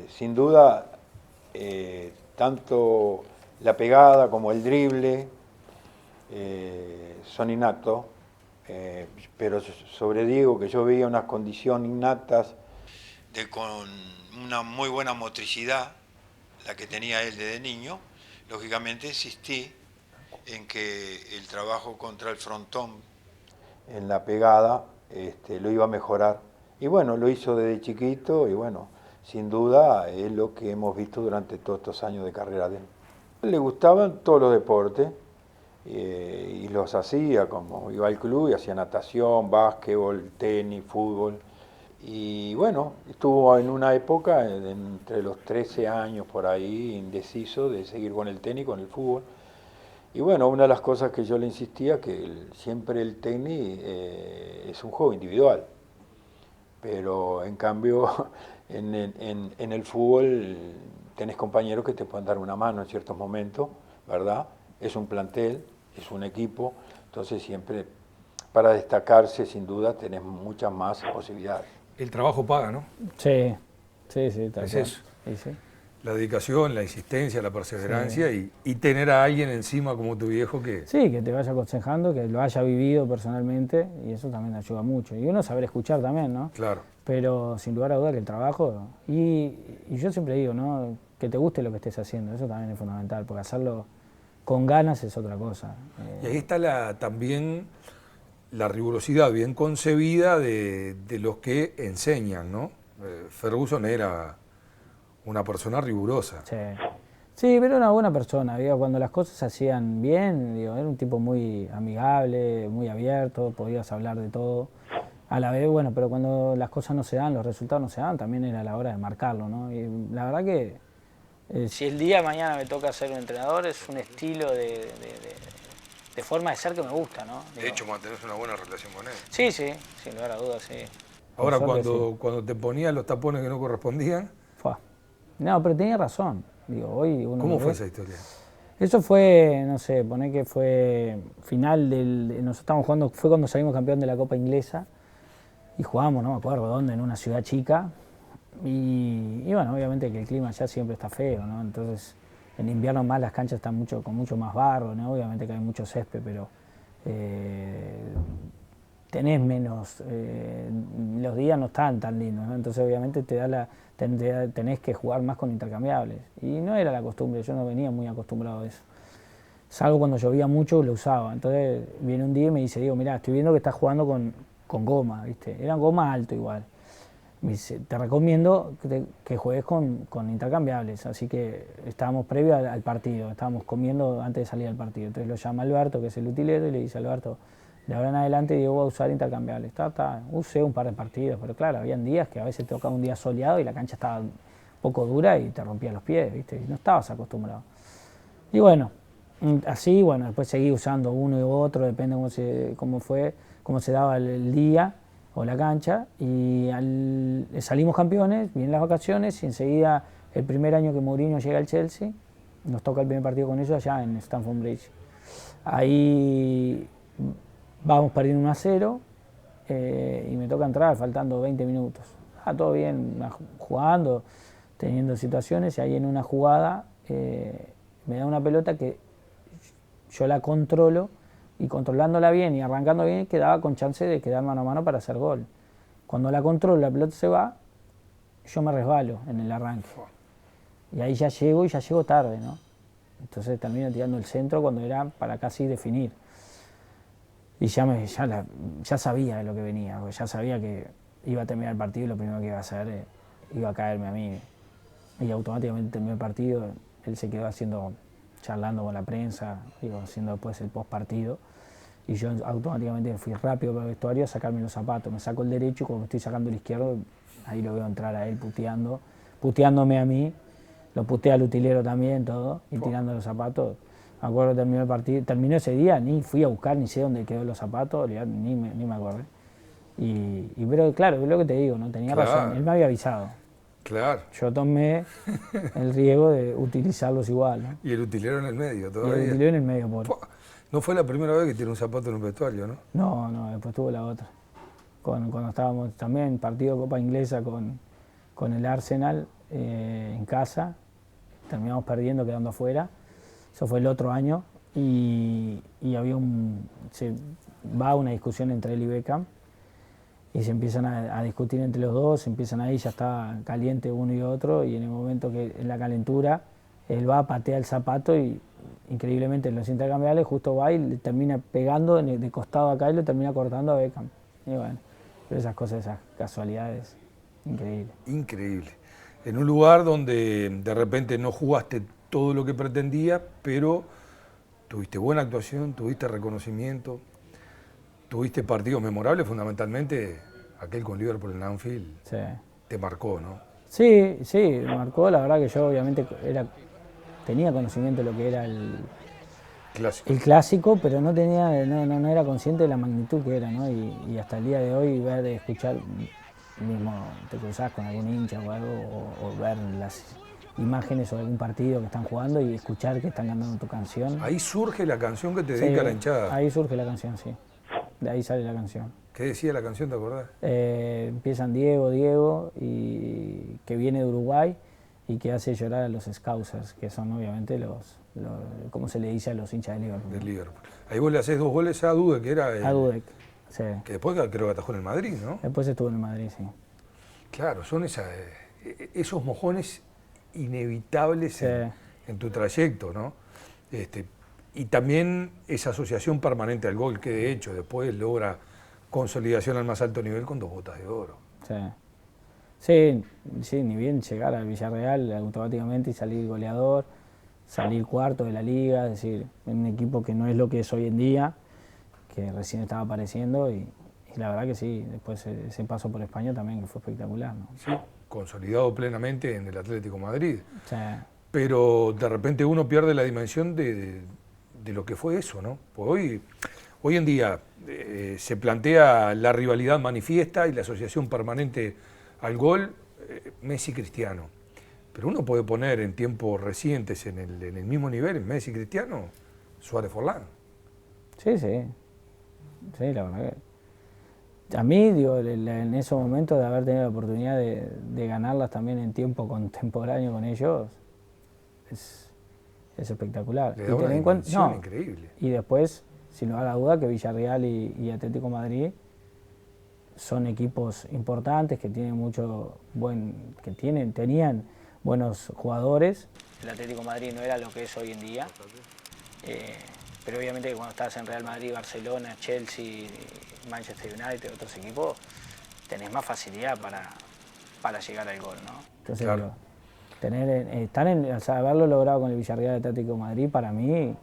Sin duda, tanto la pegada como el drible son innatos, pero sobre Diego, que yo veía unas condiciones innatas con una muy buena motricidad, la que tenía él desde niño, lógicamente insistí en que el trabajo contra el frontón en la pegada lo iba a mejorar. Y bueno, lo hizo desde chiquito y bueno, sin duda es lo que hemos visto durante todos estos años de carrera de él. Le gustaban todos los deportes y los hacía, como iba al club y hacía natación, básquetbol, tenis, fútbol. Y bueno, estuvo en una época, entre los 13 años por ahí, indeciso de seguir con el tenis, con el fútbol. Y bueno, una de las cosas que yo le insistía, que siempre el tenis es un juego individual, pero en cambio en el fútbol tenés compañeros que te pueden dar una mano en ciertos momentos, ¿verdad? Es un plantel, es un equipo, entonces siempre para destacarse sin duda tenés muchas más posibilidades. El trabajo paga, ¿no? Sí, tal es cual. eso. Sí. La dedicación, la insistencia, la perseverancia y tener a alguien encima como tu viejo que... Sí, que te vaya aconsejando, que lo haya vivido personalmente y eso también ayuda mucho. Y uno saber escuchar también, ¿no? Claro. Pero sin lugar a duda que el trabajo, y yo siempre digo, ¿no? Que te guste lo que estés haciendo, eso también es fundamental, porque hacerlo con ganas es otra cosa. Y ahí está también la rigurosidad bien concebida de los que enseñan, ¿no? Ferguson era una persona rigurosa. Sí, pero era una buena persona, digo, cuando las cosas se hacían bien, digo, era un tipo muy amigable, muy abierto, podías hablar de todo. A la vez, bueno, pero cuando las cosas no se dan, los resultados no se dan, también era la hora de marcarlo, ¿no? Y la verdad que si el día de mañana me toca ser un entrenador, es un estilo de forma de ser que me gusta, ¿no? Digo, De hecho, mantenés una buena relación con él. Sí, sin lugar a dudas, sí. Ahora, cuando te ponías los tapones que no correspondían... No, pero tenía razón. Digo, hoy uno ¿Cómo fue esa historia? Eso fue, no sé, poné que fue final nosotros estábamos jugando, fue cuando salimos campeón de la Copa Inglesa y jugábamos, no me acuerdo dónde, en una ciudad chica y bueno, obviamente que el clima ya siempre está feo, ¿no? Entonces en invierno más las canchas están con mucho más barro, ¿no? Obviamente que hay mucho césped, pero tenés menos, los días no están tan lindos, ¿no? Entonces obviamente tenés que jugar más con intercambiables. Y no era la costumbre, yo no venía muy acostumbrado a eso. Salvo cuando llovía mucho lo usaba. Entonces viene un día y me dice, Diego, mirá, estoy viendo que estás jugando con goma, ¿viste? Era goma alto igual. Me dice, te recomiendo que juegues con intercambiables. Así que estábamos previo al partido, estábamos comiendo antes de salir al partido. Entonces lo llama Alberto, que es el utilero, y le dice, Alberto, de ahora en adelante Diego va a usar intercambiables. Usé un par de partidos, pero claro, habían días que a veces te tocaba un día soleado y la cancha estaba un poco dura y te rompía los pies, ¿viste? Y no estabas acostumbrado. Y bueno, así, bueno, después seguí usando uno y otro, depende cómo se daba el día o la cancha, y salimos campeones, vienen las vacaciones, y enseguida, el primer año que Mourinho llega al Chelsea, nos toca el primer partido con ellos allá en Stamford Bridge. Ahí vamos perdiendo 1-0, y me toca entrar faltando 20 minutos. Todo bien, jugando, teniendo situaciones, y ahí en una jugada me da una pelota que yo la controlo, y controlándola bien y arrancando bien quedaba con chance de quedar mano a mano para hacer gol. Cuando la controlo, la pelota se va, yo me resbalo en el arranque. Y ahí ya llego tarde, ¿no? Entonces termino tirando el centro cuando era para casi definir. Y ya sabía de lo que venía, porque ya sabía que iba a terminar el partido y lo primero que iba a hacer iba a caerme a mí. Y automáticamente terminó el partido, él se quedó charlando con la prensa, haciendo después el post partido, y yo automáticamente fui rápido para el vestuario a sacarme los zapatos. Me saco el derecho y cuando me estoy sacando el izquierdo, ahí lo veo entrar a él puteándome a mí, lo putea al utilero también, todo, y tirando los zapatos. Me acuerdo que terminó el partido, terminó ese día, ni fui a buscar, ni sé dónde quedó los zapatos, ni me acuerdo. Pero claro, es lo que te digo, no tenía razón, él me había avisado. Claro. Yo tomé el riesgo de utilizarlos igual, ¿no? Y el utilero en el medio todavía. Y el utilero en el medio, pobre. No fue la primera vez que tiene un zapato en un vestuario, ¿no? No, después tuvo la otra. Cuando estábamos también en partido de Copa Inglesa con el Arsenal en casa, terminamos perdiendo, quedando afuera. Eso fue el otro año y había se va una discusión entre él y Beckham. Y se empiezan a discutir entre los dos, empiezan ahí, ya está caliente uno y otro, y en el momento que en la calentura, él va, patea el zapato y increíblemente en los intercambiables justo va y le termina pegando de costado acá y lo termina cortando a Beckham. Y bueno, pero esas cosas, esas casualidades, increíble. Increíble. En un lugar donde de repente no jugaste todo lo que pretendía, pero tuviste buena actuación, tuviste reconocimiento. Tuviste partidos memorables, fundamentalmente aquel con Liverpool en Anfield. Sí. Te marcó, ¿no? Sí, me marcó. La verdad que yo obviamente tenía conocimiento de lo que era el clásico, pero no era consciente de la magnitud que era, ¿no? Y hasta el día de hoy escuchar, mismo te cruzás con algún hincha o algo, o ver las imágenes o de algún partido que están jugando y escuchar que están cantando tu canción. Ahí surge la canción que te dedica la hinchada. Ahí surge la canción, sí. De ahí sale la canción. ¿Qué decía la canción, te acordás? Empiezan Diego, y que viene de Uruguay y que hace llorar a los Scousers, que son obviamente ¿cómo se le dice a los hinchas de Liverpool? De Liverpool. Ahí vos le hacés 2 goles a Dudek, que era a Dudek, sí. Que después creo que atajó en el Madrid, ¿no? Después estuvo en el Madrid, sí. Claro, son esos mojones inevitables sí. en tu trayecto, ¿no? Y también esa asociación permanente al gol, que de hecho después logra consolidación al más alto nivel con 2 botas de oro. Sí, ni bien llegar al Villarreal automáticamente y salir goleador, salir cuarto de la liga, es decir, un equipo que no es lo que es hoy en día, que recién estaba apareciendo, y la verdad que sí, después ese paso por España también que fue espectacular, ¿no? Sí, consolidado plenamente en el Atlético Madrid. Sí. Pero de repente uno pierde la dimensión de lo que fue eso, ¿no? Pues hoy en día se plantea la rivalidad manifiesta y la asociación permanente al gol Messi-Cristiano. Pero uno puede poner en tiempos recientes en el mismo nivel, en Messi-Cristiano, Suárez-Forlán. Sí, la verdad que... A mí, en esos momentos de haber tenido la oportunidad de ganarlas también en tiempo contemporáneo con ellos, es espectacular. Le da una dimensión increíble. Y después, sin lugar a duda, que Villarreal y Atlético Madrid son equipos importantes que tienen tenían buenos jugadores. El Atlético de Madrid no era lo que es hoy en día, pero obviamente cuando estás en Real Madrid, Barcelona, Chelsea, Manchester United, otros equipos, tenés más facilidad para llegar al gol, ¿no? Entonces, claro. Haberlo logrado con el Villarreal Atlético de Madrid para mí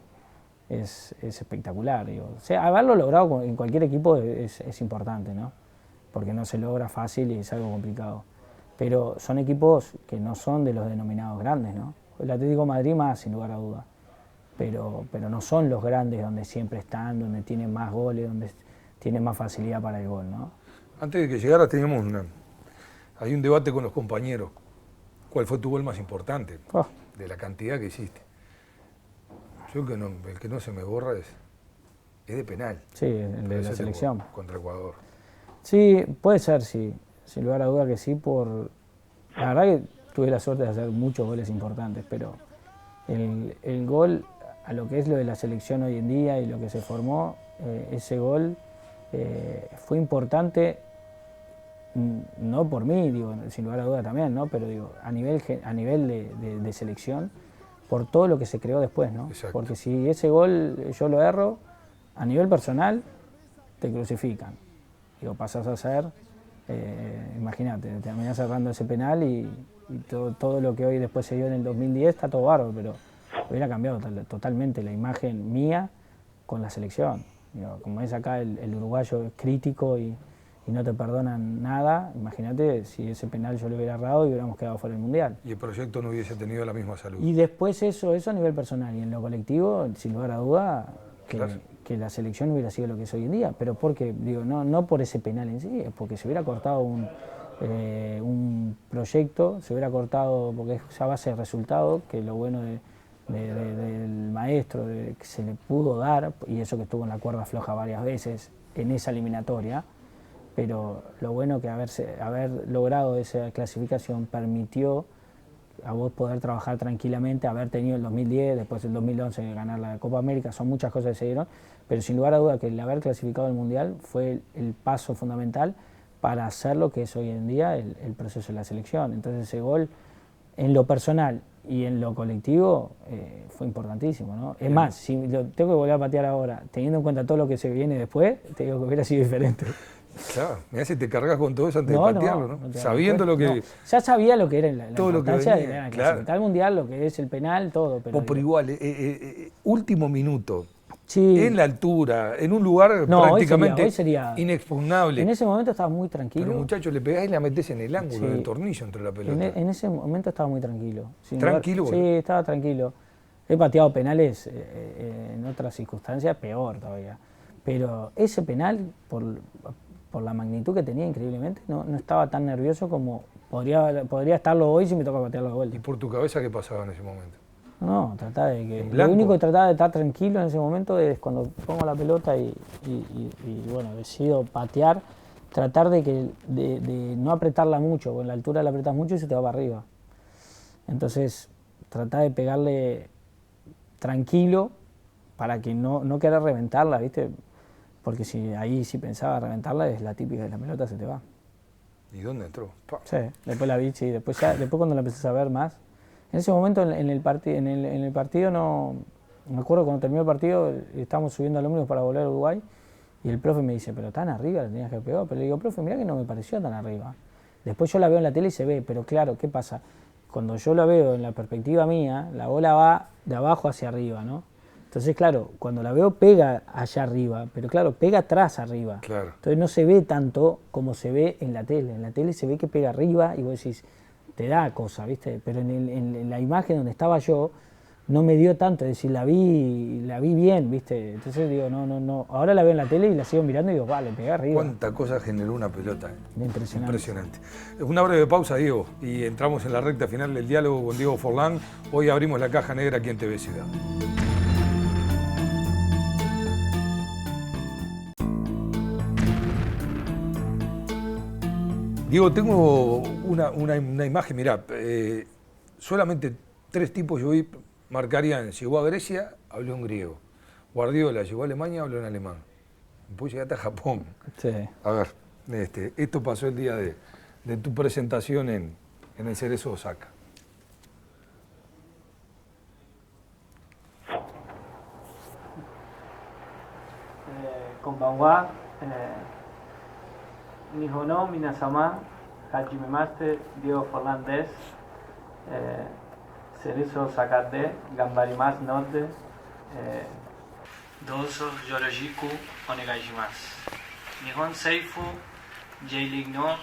es espectacular. Digo. O sea, haberlo logrado en cualquier equipo es importante, ¿no? Porque no se logra fácil y es algo complicado. Pero son equipos que no son de los denominados grandes, ¿no? El Atlético de Madrid más, sin lugar a dudas. Pero no son los grandes donde siempre están, donde tienen más goles, donde tienen más facilidad para el gol, ¿no? Antes de que llegara teníamos hay un debate con los compañeros. ¿Cuál fue tu gol más importante? De la cantidad que hiciste. Yo el que no se me borra es de penal. Sí, el de la selección. Contra Ecuador. Sí, puede ser, sí. Sin lugar a duda que sí. La verdad que tuve la suerte de hacer muchos goles importantes, pero el gol, a lo que es lo de la selección hoy en día y lo que se formó, ese gol fue importante, no por mí, digo, sin lugar a duda también, ¿no? Pero digo, a nivel de selección, por todo lo que se creó después, ¿no? Exacto. Porque si ese gol yo lo erro, a nivel personal, te crucifican. Digo, pasás a ser, imagínate, terminás cerrando ese penal y todo lo que hoy después se dio en el 2010 está todo bárbaro, pero hubiera cambiado totalmente la imagen mía con la selección. Digo, como es acá el uruguayo es crítico y no te perdonan nada, imagínate si ese penal yo lo hubiera errado y hubiéramos quedado fuera del Mundial. Y el proyecto no hubiese tenido la misma salud. Y después eso a nivel personal y en lo colectivo, sin lugar a duda, que la selección hubiera sido lo que es hoy en día, pero porque, digo, no por ese penal en sí, es porque se hubiera cortado un proyecto, se hubiera cortado, porque es a base de resultado, que lo bueno del maestro, que se le pudo dar, y eso que estuvo en la cuerda floja varias veces en esa eliminatoria, pero lo bueno que haber logrado esa clasificación permitió a vos poder trabajar tranquilamente, haber tenido el 2010, después el 2011 ganar la Copa América, son muchas cosas que se dieron, pero sin lugar a duda que el haber clasificado al Mundial fue el paso fundamental para hacer lo que es hoy en día el proceso de la selección. Entonces ese gol, en lo personal y en lo colectivo, fue importantísimo, ¿no? Es más, si lo tengo que volver a patear ahora, teniendo en cuenta todo lo que se viene después, te digo que hubiera sido diferente. Claro, mirá si te cargas con todo eso antes de patearlo, ¿no? Sabiendo lo que... No, ya sabía lo que era la todo importancia lo que venía, de clasificar al Mundial, lo que es el penal, todo. Pero por igual, último minuto, sí. En la altura, en un lugar prácticamente hoy sería, inexpugnable. En ese momento estaba muy tranquilo. Pero muchachos, le pegás y la metés en el ángulo del tornillo entre la pelota. En ese momento estaba muy tranquilo. ¿Tranquilo? Sí, estaba tranquilo. He pateado penales en otras circunstancias peor todavía. Pero ese penal, por la magnitud que tenía, increíblemente, no estaba tan nervioso como podría estarlo hoy si me toca patearlo de vuelta. ¿Y por tu cabeza qué pasaba en ese momento? No, trataba de que... Lo único que trataba de estar tranquilo en ese momento es cuando pongo la pelota y bueno, decido patear, tratar de no apretarla mucho, porque en la altura la apretas mucho y se te va para arriba. Entonces, tratar de pegarle tranquilo para que no querer reventarla, ¿viste? Porque si pensaba reventarla, es la típica de la pelota, se te va. ¿Y dónde entró? Sí, después la vi, sí, después cuando la empecé a ver más. En ese momento en el partido no... Me acuerdo cuando terminó el partido, estábamos subiendo al ómnibus para volver a Uruguay y el profe me dice, pero tan arriba la tenías que pegar. Pero le digo, profe, mirá que no me pareció tan arriba. Después yo la veo en la tele y se ve, pero claro, ¿qué pasa? Cuando yo la veo en la perspectiva mía, la bola va de abajo hacia arriba, ¿no? Entonces, claro, cuando la veo pega allá arriba, pero claro, pega atrás arriba. Claro. Entonces no se ve tanto como se ve en la tele. En la tele se ve que pega arriba y vos decís, te da cosa, ¿viste? Pero en la imagen donde estaba yo, no me dio tanto, es decir, la vi bien, ¿viste? Entonces digo, no. Ahora la veo en la tele y la sigo mirando y digo, vale, pegué arriba. ¿Cuánta cosa generó una pelota? Impresionante. Impresionante. Una breve pausa, Diego, y entramos en la recta final del diálogo con Diego Forlán. Hoy abrimos la caja negra aquí en TV Ciudad. Diego, tengo una imagen, mirá, solamente 3 tipos yo vi marcarían, llegó a Grecia, habló en griego. Guardiola llegó a Alemania, habló en alemán. Después llegaste a Japón. Sí. A ver, Esto pasó el día de tu presentación en el Cerezo Osaka. Konbanwa, Nihono, Minasama, Hajime Master, Diego Fernández, Cerezo Osaka de, Gambarimasu Norte, Douzo Yoroshiku Onegai shimasu. Nihon Seifu, J-League no,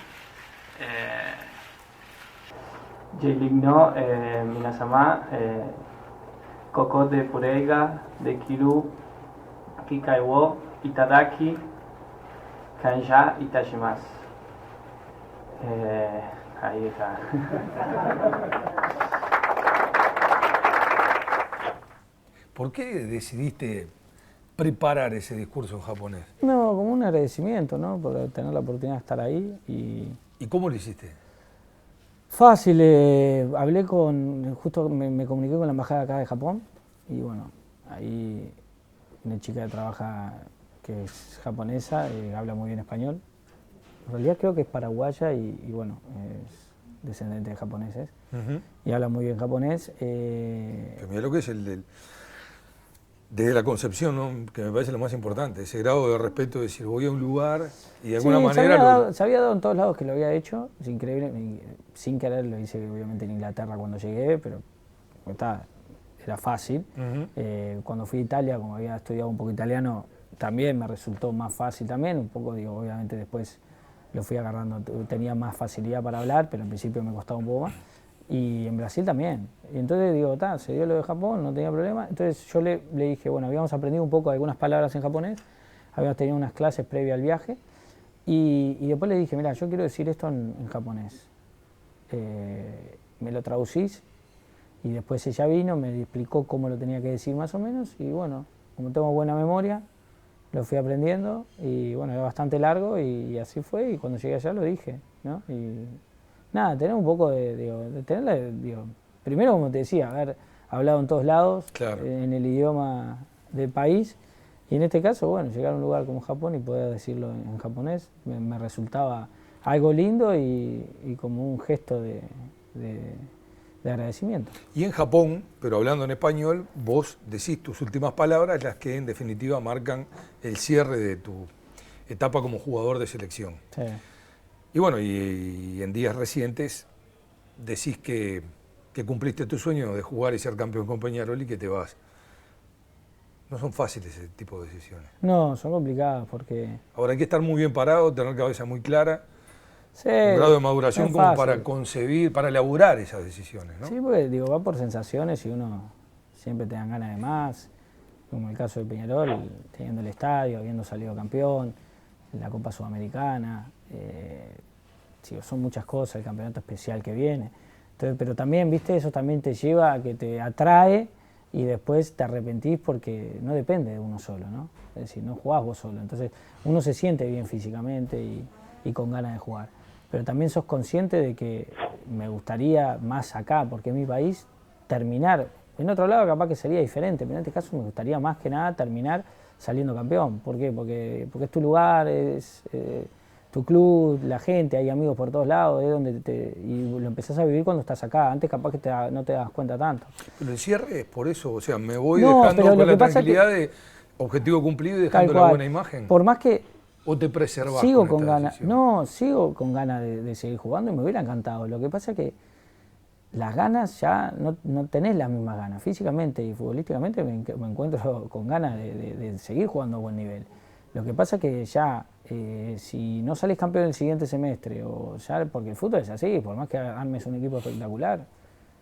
Minasama, Koko de Pureiga, de Kiru, Kikai wo Itadaki, Kanja Itashimasu. Ahí está. ¿Por qué decidiste preparar ese discurso en japonés? No, como un agradecimiento, ¿no? Por tener la oportunidad de estar ahí. ¿Y cómo lo hiciste? Fácil, hablé justo me comuniqué con la embajada acá de Japón y bueno, ahí una chica que trabaja, que es japonesa, habla muy bien español. En realidad creo que es paraguaya y bueno, es descendiente de japoneses y habla muy bien japonés. Que mira lo que es desde la concepción, ¿no? Que me parece lo más importante, ese grado de respeto de decir voy a un lugar y de alguna manera... Se había dado en todos lados que lo había hecho, es increíble, sin querer lo hice obviamente en Inglaterra cuando llegué, pero era fácil. Cuando fui a Italia, como había estudiado un poco italiano, también me resultó más fácil también, un poco, digo, obviamente después lo fui agarrando, tenía más facilidad para hablar, pero al principio me costaba un poco más. Y en Brasil también. Y entonces digo, se dio lo de Japón, no tenía problema. Entonces yo le dije, bueno, habíamos aprendido un poco algunas palabras en japonés, habíamos tenido unas clases previas al viaje, y después le dije, mira, yo quiero decir esto en japonés. Me lo traducís, y después ella vino, me explicó cómo lo tenía que decir más o menos, y bueno, como tengo buena memoria, lo fui aprendiendo, y bueno, era bastante largo, y así fue, y cuando llegué allá lo dije, ¿no? Y nada, tener un poco primero como te decía, haber hablado en todos lados, claro, en el idioma del país, y en este caso, bueno, llegar a un lugar como Japón y poder decirlo en japonés, me resultaba algo lindo y como un gesto de agradecimiento. Y en Japón, pero hablando en español, vos decís tus últimas palabras, las que en definitiva marcan el cierre de tu etapa como jugador de selección. Sí. Y bueno, y en días recientes decís que cumpliste tu sueño de jugar y ser campeón con Peñarol y que te vas. No son fáciles ese tipo de decisiones. No, son complicadas porque... Ahora hay que estar muy bien parado, tener cabeza muy clara, sí, un grado de maduración es como fácil para concebir, para elaborar esas decisiones, ¿no? Sí, porque digo, va por sensaciones y uno siempre te dan ganas de más, como el caso de Peñarol, teniendo el estadio, habiendo salido campeón, la Copa Sudamericana, son muchas cosas, el campeonato especial que viene. Entonces, pero también, viste, eso también te lleva a que te atrae y después te arrepentís porque no depende de uno solo, ¿no? Es decir, no jugás vos solo. Entonces, uno se siente bien físicamente y con ganas de jugar. Pero también sos consciente de que me gustaría más acá, porque en mi país terminar, en otro lado capaz que sería diferente, pero en este caso me gustaría más que nada terminar saliendo campeón. ¿Por qué? Porque es tu lugar, es tu club, la gente, hay amigos por todos lados, es donde y lo empezás a vivir cuando estás acá. Antes capaz que no te das cuenta tanto. Pero el cierre es por eso, o sea, me voy dejando con la tranquilidad de objetivo cumplido y dejando la buena imagen. Por más que ¿O te preservas sigo con ganas? No, sigo con ganas de seguir jugando y me hubiera encantado. Lo que pasa es que las ganas ya no tenés las mismas ganas. Físicamente y futbolísticamente me encuentro con ganas de seguir jugando a buen nivel. Lo que pasa es que ya, si no salís campeón el siguiente semestre, o ya, porque el fútbol es así, por más que armes un equipo espectacular,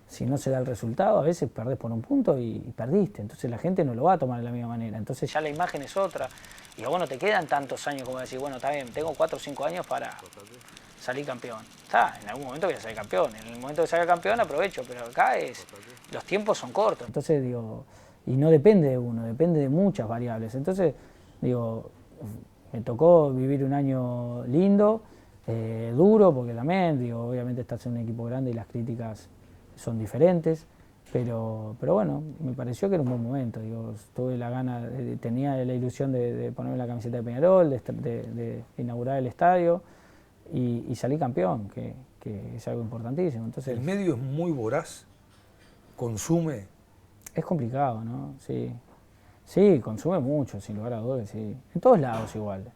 si no se da el resultado, a veces perdés por un punto y perdiste. Entonces la gente no lo va a tomar de la misma manera. Entonces ya la imagen es otra. Y bueno, te quedan tantos años como decir, bueno, está bien, tengo 4 o 5 años para salir campeón. Está, en algún momento voy a salir campeón. En el momento de salir campeón aprovecho, pero acá los tiempos son cortos. Entonces digo, y no depende de uno, depende de muchas variables. Entonces digo, me tocó vivir un año lindo, duro, porque también, digo, obviamente estás en un equipo grande y las críticas son diferentes. Pero bueno, me pareció que era un buen momento. Digo, tuve la gana, tenía la ilusión de ponerme la camiseta de Peñarol, de inaugurar el estadio y salí campeón, que es algo importantísimo. Entonces, el medio es muy voraz, consume. es complicado, ¿no? Sí. Sí, consume mucho, sin lugar a dudas, sí. En todos lados igual.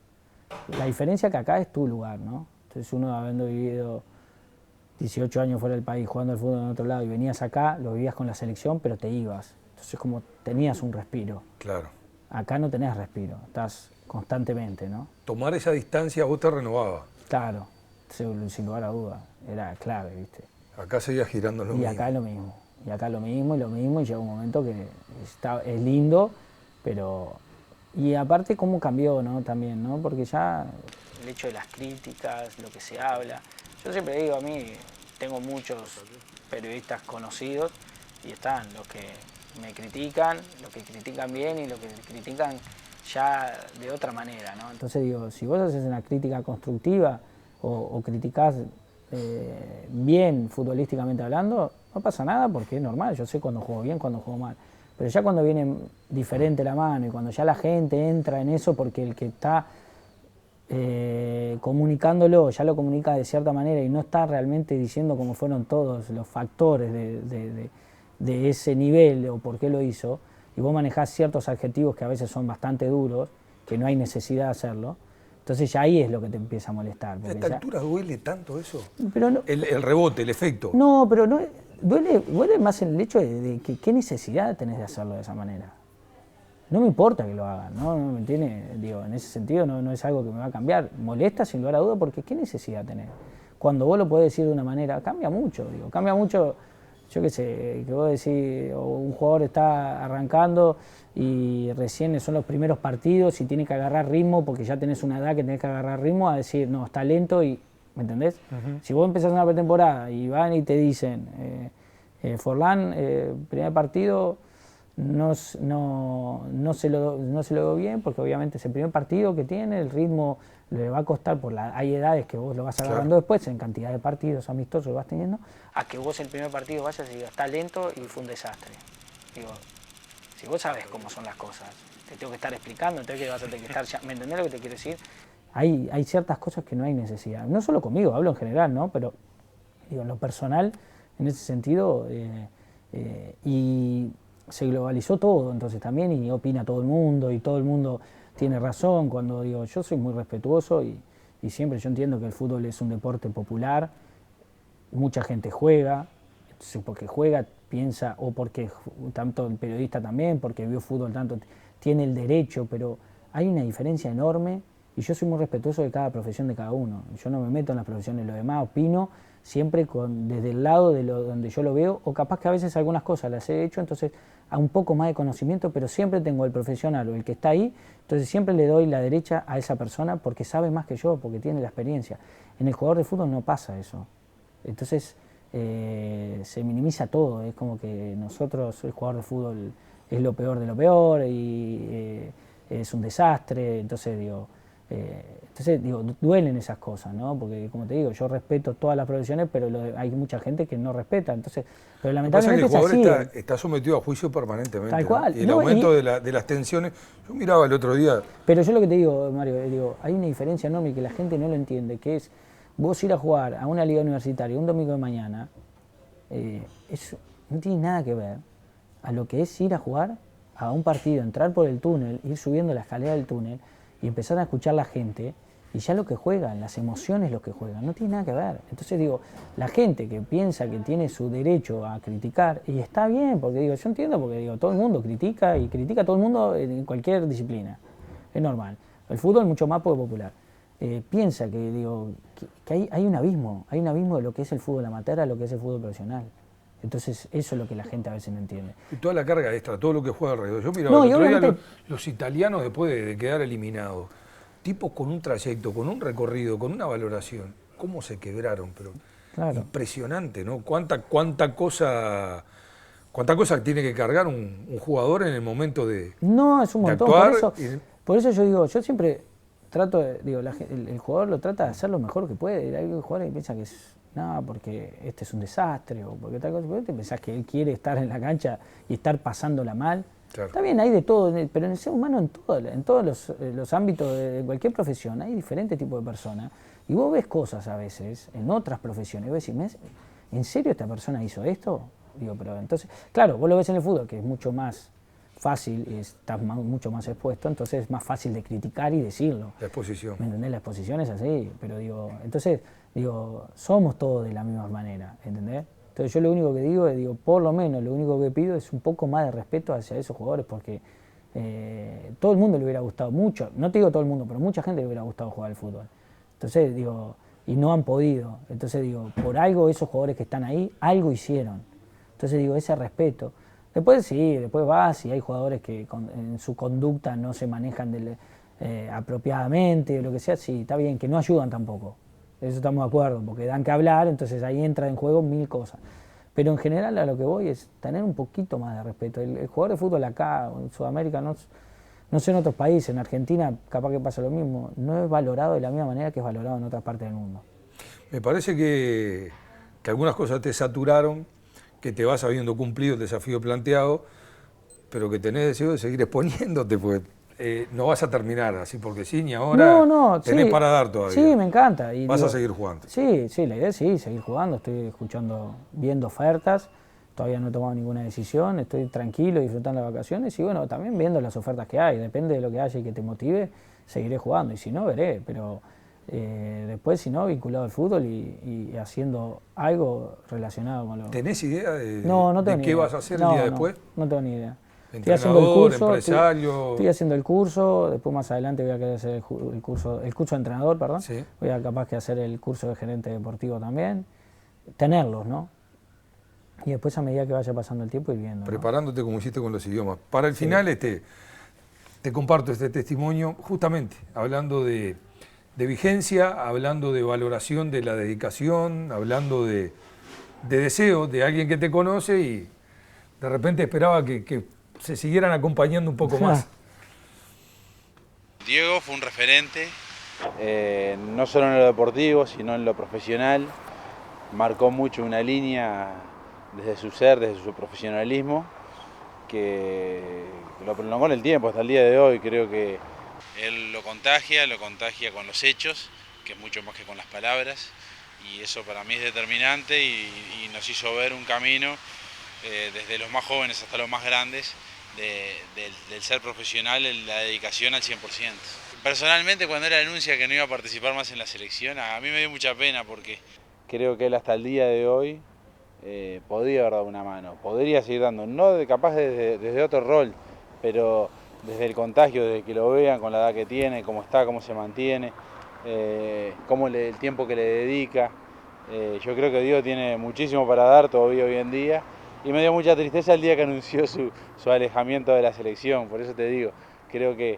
La diferencia que acá es tu lugar, ¿no? Entonces uno habiendo vivido 18 años fuera del país, jugando al fútbol en otro lado, y venías acá, lo vivías con la selección, pero te ibas. Entonces como tenías un respiro. Claro. Acá no tenés respiro, estás constantemente, ¿no? Tomar esa distancia vos te renovaba. Claro, sin lugar a dudas, era clave, ¿viste? Acá seguía girando lo mismo. Y acá lo mismo, y acá lo mismo, y llega un momento que es lindo, pero... Y aparte cómo cambió, ¿no? También, ¿no? Porque ya el hecho de las críticas, lo que se habla... Yo siempre digo, a mí tengo muchos periodistas conocidos y están los que me critican, los que critican bien y los que critican ya de otra manera, ¿no? Entonces digo, si vos haces una crítica constructiva o criticás bien futbolísticamente hablando, no pasa nada porque es normal, yo sé cuando juego bien, cuando juego mal. Pero ya cuando viene diferente la mano y cuando ya la gente entra en eso porque el que está comunicándolo, ya lo comunica de cierta manera y no está realmente diciendo cómo fueron todos los factores de ese nivel o por qué lo hizo, y vos manejás ciertos adjetivos que a veces son bastante duros, que no hay necesidad de hacerlo, entonces ya ahí es lo que te empieza a molestar. ¿A esta altura duele tanto eso? Pero no, el rebote, el efecto. No, pero no, duele más en el hecho de que qué necesidad tenés de hacerlo de esa manera. No me importa que lo hagan, ¿no? ¿Me entiendes? Digo, en ese sentido no es algo que me va a cambiar. Molesta sin lugar a duda porque ¿qué necesidad tenés? Cuando vos lo podés decir de una manera, cambia mucho, digo, cambia mucho, yo qué sé, que vos decís, o un jugador está arrancando y recién son los primeros partidos y tiene que agarrar ritmo porque ya tenés una edad que tenés que agarrar ritmo, a decir, no, está lento y, ¿me entendés? Si vos empezás una pretemporada y van y te dicen, Forlán, primer partido... No se lo veo bien porque obviamente es el primer partido que tiene, el ritmo le va a costar, hay edades que vos lo vas agarrando después en cantidad de partidos amistosos que vas teniendo, a que vos el primer partido vayas y digas, está lento y fue un desastre. Digo, si vos sabés cómo son las cosas, te tengo que estar explicando, entonces que vas a tener que estar, ¿me entendés lo que te quiero decir? Hay ciertas cosas que no hay necesidad, no solo conmigo, hablo en general, ¿no? Pero digo, en lo personal, en ese sentido, y se globalizó todo, entonces también, y opina todo el mundo, y todo el mundo tiene razón. Cuando digo, yo soy muy respetuoso y siempre yo entiendo que el fútbol es un deporte popular, mucha gente juega, entonces porque juega, piensa, o porque tanto el periodista también, porque vio fútbol tanto, tiene el derecho, pero hay una diferencia enorme, y yo soy muy respetuoso de cada profesión de cada uno. Yo no me meto en las profesiones de los demás, opino siempre desde el lado de donde yo lo veo, o capaz que a veces algunas cosas las he hecho, entonces a un poco más de conocimiento, pero siempre tengo el profesional o el que está ahí, entonces siempre le doy la derecha a esa persona porque sabe más que yo, porque tiene la experiencia. En el jugador de fútbol no pasa eso. Entonces se minimiza todo, es como que nosotros, el jugador de fútbol es lo peor de lo peor y es un desastre, entonces digo, duelen esas cosas, ¿no? Porque como te digo, yo respeto todas las profesiones, pero hay mucha gente que no respeta, entonces, pero lamentablemente el jugador es así. está sometido a juicio permanentemente. Tal cual. ¿no? Y el aumento de las tensiones, yo miraba el otro día. Pero yo lo que te digo, Mario, hay una diferencia enorme que la gente no lo entiende, que es vos ir a jugar a una liga universitaria un domingo de mañana, eso no tiene nada que ver a lo que es ir a jugar a un partido, entrar por el túnel, ir subiendo la escalera del túnel y empezar a escuchar a la gente, y ya lo que juegan, las emociones lo que juegan, no tiene nada que ver. Entonces digo, la gente que piensa que tiene su derecho a criticar, y está bien, porque digo, yo entiendo, porque digo, todo el mundo critica, y critica a todo el mundo en cualquier disciplina, es normal. El fútbol es mucho más popular. Piensa que, digo, que hay un abismo de lo que es el fútbol amateur a lo que es el fútbol profesional. Entonces eso es lo que la gente a veces no entiende. Y toda la carga extra, todo lo que juega alrededor. Yo miraba el otro día los italianos después de quedar eliminados, tipos con un trayecto, con un recorrido, con una valoración, cómo se quebraron, pero claro. Impresionante, ¿no? Cuánta cosa tiene que cargar un jugador en el momento de No, es un montón, actuar. Por eso yo digo, yo siempre trato, el jugador lo trata de hacer lo mejor que puede. Hay jugadores que piensan que no, porque este es un desastre, o porque tal cosa, porque te pensás que él quiere estar en la cancha y estar pasándola mal. Claro. Está bien, hay de todo, pero en el ser humano, en todos los ámbitos de cualquier profesión, hay diferentes tipos de personas. Y vos ves cosas a veces en otras profesiones, y vos decís, ¿en serio esta persona hizo esto? Digo, pero entonces, claro, vos lo ves en el fútbol, que es mucho más fácil, estás mucho más expuesto, entonces es más fácil de criticar y decirlo. La exposición. ¿Me entendés? La exposición es así, pero digo, entonces, digo, somos todos de la misma manera, ¿entendés? Entonces yo lo único que digo es, por lo menos lo único que pido es un poco más de respeto hacia esos jugadores, porque todo el mundo le hubiera gustado mucho, no te digo todo el mundo, pero mucha gente le hubiera gustado jugar al fútbol. Entonces, digo, y no han podido. Entonces, digo, por algo esos jugadores que están ahí, algo hicieron. Entonces, digo, ese respeto. Después sí, después vas y hay jugadores que en su conducta no se manejan apropiadamente o lo que sea, sí, está bien, que no ayudan tampoco. Eso estamos de acuerdo, porque dan que hablar, entonces ahí entra en juego mil cosas. Pero en general a lo que voy es tener un poquito más de respeto. El jugador de fútbol acá, en Sudamérica, no sé en otros países, en Argentina capaz que pasa lo mismo, no es valorado de la misma manera que es valorado en otras partes del mundo. Me parece que algunas cosas te saturaron, que te vas habiendo cumplido el desafío planteado, pero que tenés deseo de seguir exponiéndote, porque no vas a terminar así porque sí, ni ahora tenés sí, para dar todavía. Sí, me encanta. Y vas a seguir jugando. Sí, la idea es sí, seguir jugando, estoy viendo ofertas, todavía no he tomado ninguna decisión, estoy tranquilo, disfrutando las vacaciones y bueno, también viendo las ofertas que hay, depende de lo que haya y que te motive, seguiré jugando y si no, veré, pero después si no, vinculado al fútbol y haciendo algo relacionado con lo... ¿Tenés idea de tengo qué vas a hacer el día después? No tengo ni idea. Entrenador, empresario. Estoy haciendo el curso, después más adelante voy a querer hacer el curso de entrenador, perdón. Sí. Voy a capaz que hacer el curso de gerente deportivo también. Tenerlos, ¿no? Y después a medida que vaya pasando el tiempo ir viendo. Preparándote como hiciste con los idiomas. Para el final te comparto este testimonio justamente hablando de vigencia, hablando de valoración de la dedicación, hablando de deseo de alguien que te conoce y de repente esperaba que se siguieran acompañando un poco más. Diego fue un referente, no solo en lo deportivo, sino en lo profesional. Marcó mucho una línea desde su ser, desde su profesionalismo, que lo prolongó en el tiempo hasta el día de hoy. Creo que él lo contagia con los hechos, que es mucho más que con las palabras, y eso para mí es determinante y nos hizo ver un camino desde los más jóvenes hasta los más grandes, del ser profesional, la dedicación al 100%. Personalmente, cuando él anuncia que no iba a participar más en la selección, a mí me dio mucha pena porque creo que él hasta el día de hoy podría haber dado una mano, podría seguir dando, no capaz desde otro rol, pero desde el contagio, desde que lo vean con la edad que tiene, cómo está, cómo se mantiene, el tiempo que le dedica. Yo creo que Diego tiene muchísimo para dar todavía hoy en día. Y me dio mucha tristeza el día que anunció su alejamiento de la selección, por eso te digo, creo que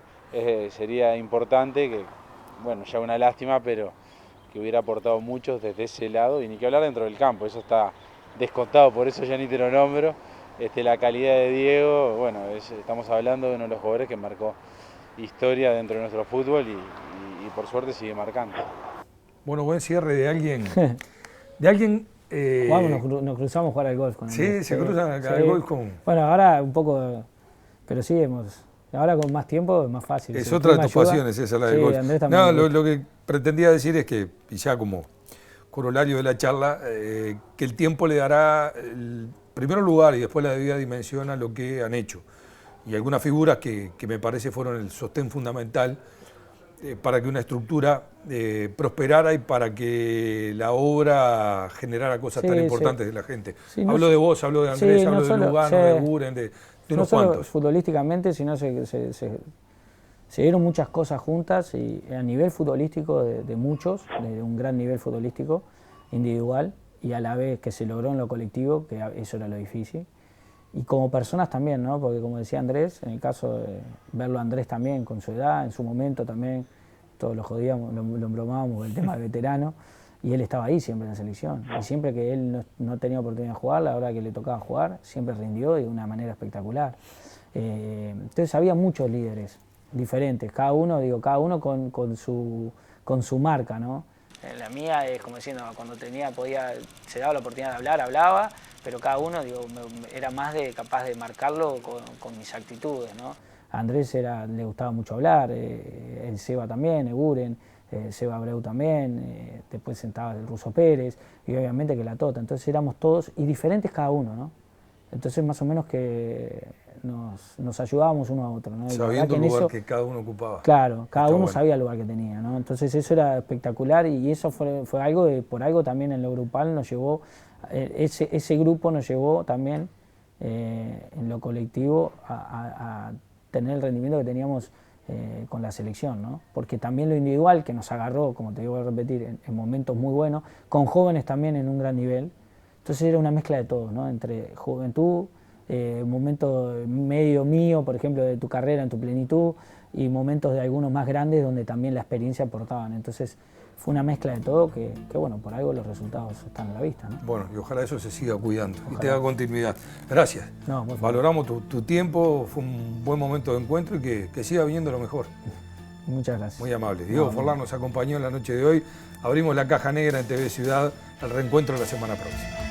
sería importante, que bueno, ya una lástima, pero que hubiera aportado mucho desde ese lado, y ni que hablar dentro del campo, eso está descontado, por eso ya ni te lo nombro. La calidad de Diego, bueno, estamos hablando de uno de los jugadores que marcó historia dentro de nuestro fútbol y por suerte sigue marcando. Bueno, buen cierre de alguien Nos cruzamos a jugar al golf con él. Sí, se cruzan al golf con... Bueno, ahora un poco, pero sí ahora con más tiempo es más fácil. Es otra de tus pasiones esa, la del golf. Andrés también. No, lo que pretendía decir es que, y ya como corolario de la charla, que el tiempo le dará el primer lugar y después la debida dimensión a lo que han hecho. Y algunas figuras que me parece fueron el sostén fundamental para que una estructura prosperara y para que la obra generara cosas tan importantes de la gente. Sí, hablo de vos, hablo de Andrés, hablo de Lugano, de Buren, de unos no cuantos. Solo futbolísticamente, sino se dieron muchas cosas juntas y a nivel futbolístico de muchos, de un gran nivel futbolístico individual y a la vez que se logró en lo colectivo, que eso era lo difícil. Y como personas también, ¿no? Porque como decía Andrés, en el caso de verlo a Andrés también con su edad, en su momento también, todos lo jodíamos, lo embromábamos con el tema de veterano, y él estaba ahí siempre en la selección. Y siempre que él no tenía oportunidad de jugar, la hora que le tocaba jugar, siempre rindió de una manera espectacular. Entonces había muchos líderes diferentes, cada uno con su marca, ¿no? La mía es como diciendo, cuando se daba la oportunidad de hablar, hablaba, pero cada uno, digo, era más capaz de marcarlo con mis actitudes, ¿no? A Andrés le gustaba mucho hablar, el Seba también, Eguren, Seba Abreu también, después sentaba el Ruso Pérez, y obviamente que la Tota. Entonces éramos todos, y diferentes cada uno, ¿no? Entonces más o menos que nos ayudábamos uno a otro, ¿no? Sabiendo el lugar que cada uno ocupaba. Claro, cada uno sabía el lugar que tenía, ¿no? Entonces eso era espectacular, y eso fue algo por algo también en lo grupal nos llevó, ese grupo nos llevó también en lo colectivo a tener el rendimiento que teníamos con la selección, ¿no? Porque también lo individual que nos agarró, como te digo a repetir, en momentos muy buenos, con jóvenes también en un gran nivel. Entonces era una mezcla de todo, ¿no? Entre juventud, momentos medio mío, por ejemplo, de tu carrera en tu plenitud, y momentos de algunos más grandes donde también la experiencia aportaban. Entonces fue una mezcla de todo que bueno, por algo los resultados están a la vista, ¿no? Bueno, y ojalá eso se siga cuidando y tenga continuidad. Gracias. No, por favor. Valoramos tu tiempo, fue un buen momento de encuentro y que siga viniendo lo mejor. Muchas gracias. Muy amable. Diego Forlán nos acompañó en la noche de hoy. Abrimos la caja negra en TV Ciudad. El reencuentro la semana próxima.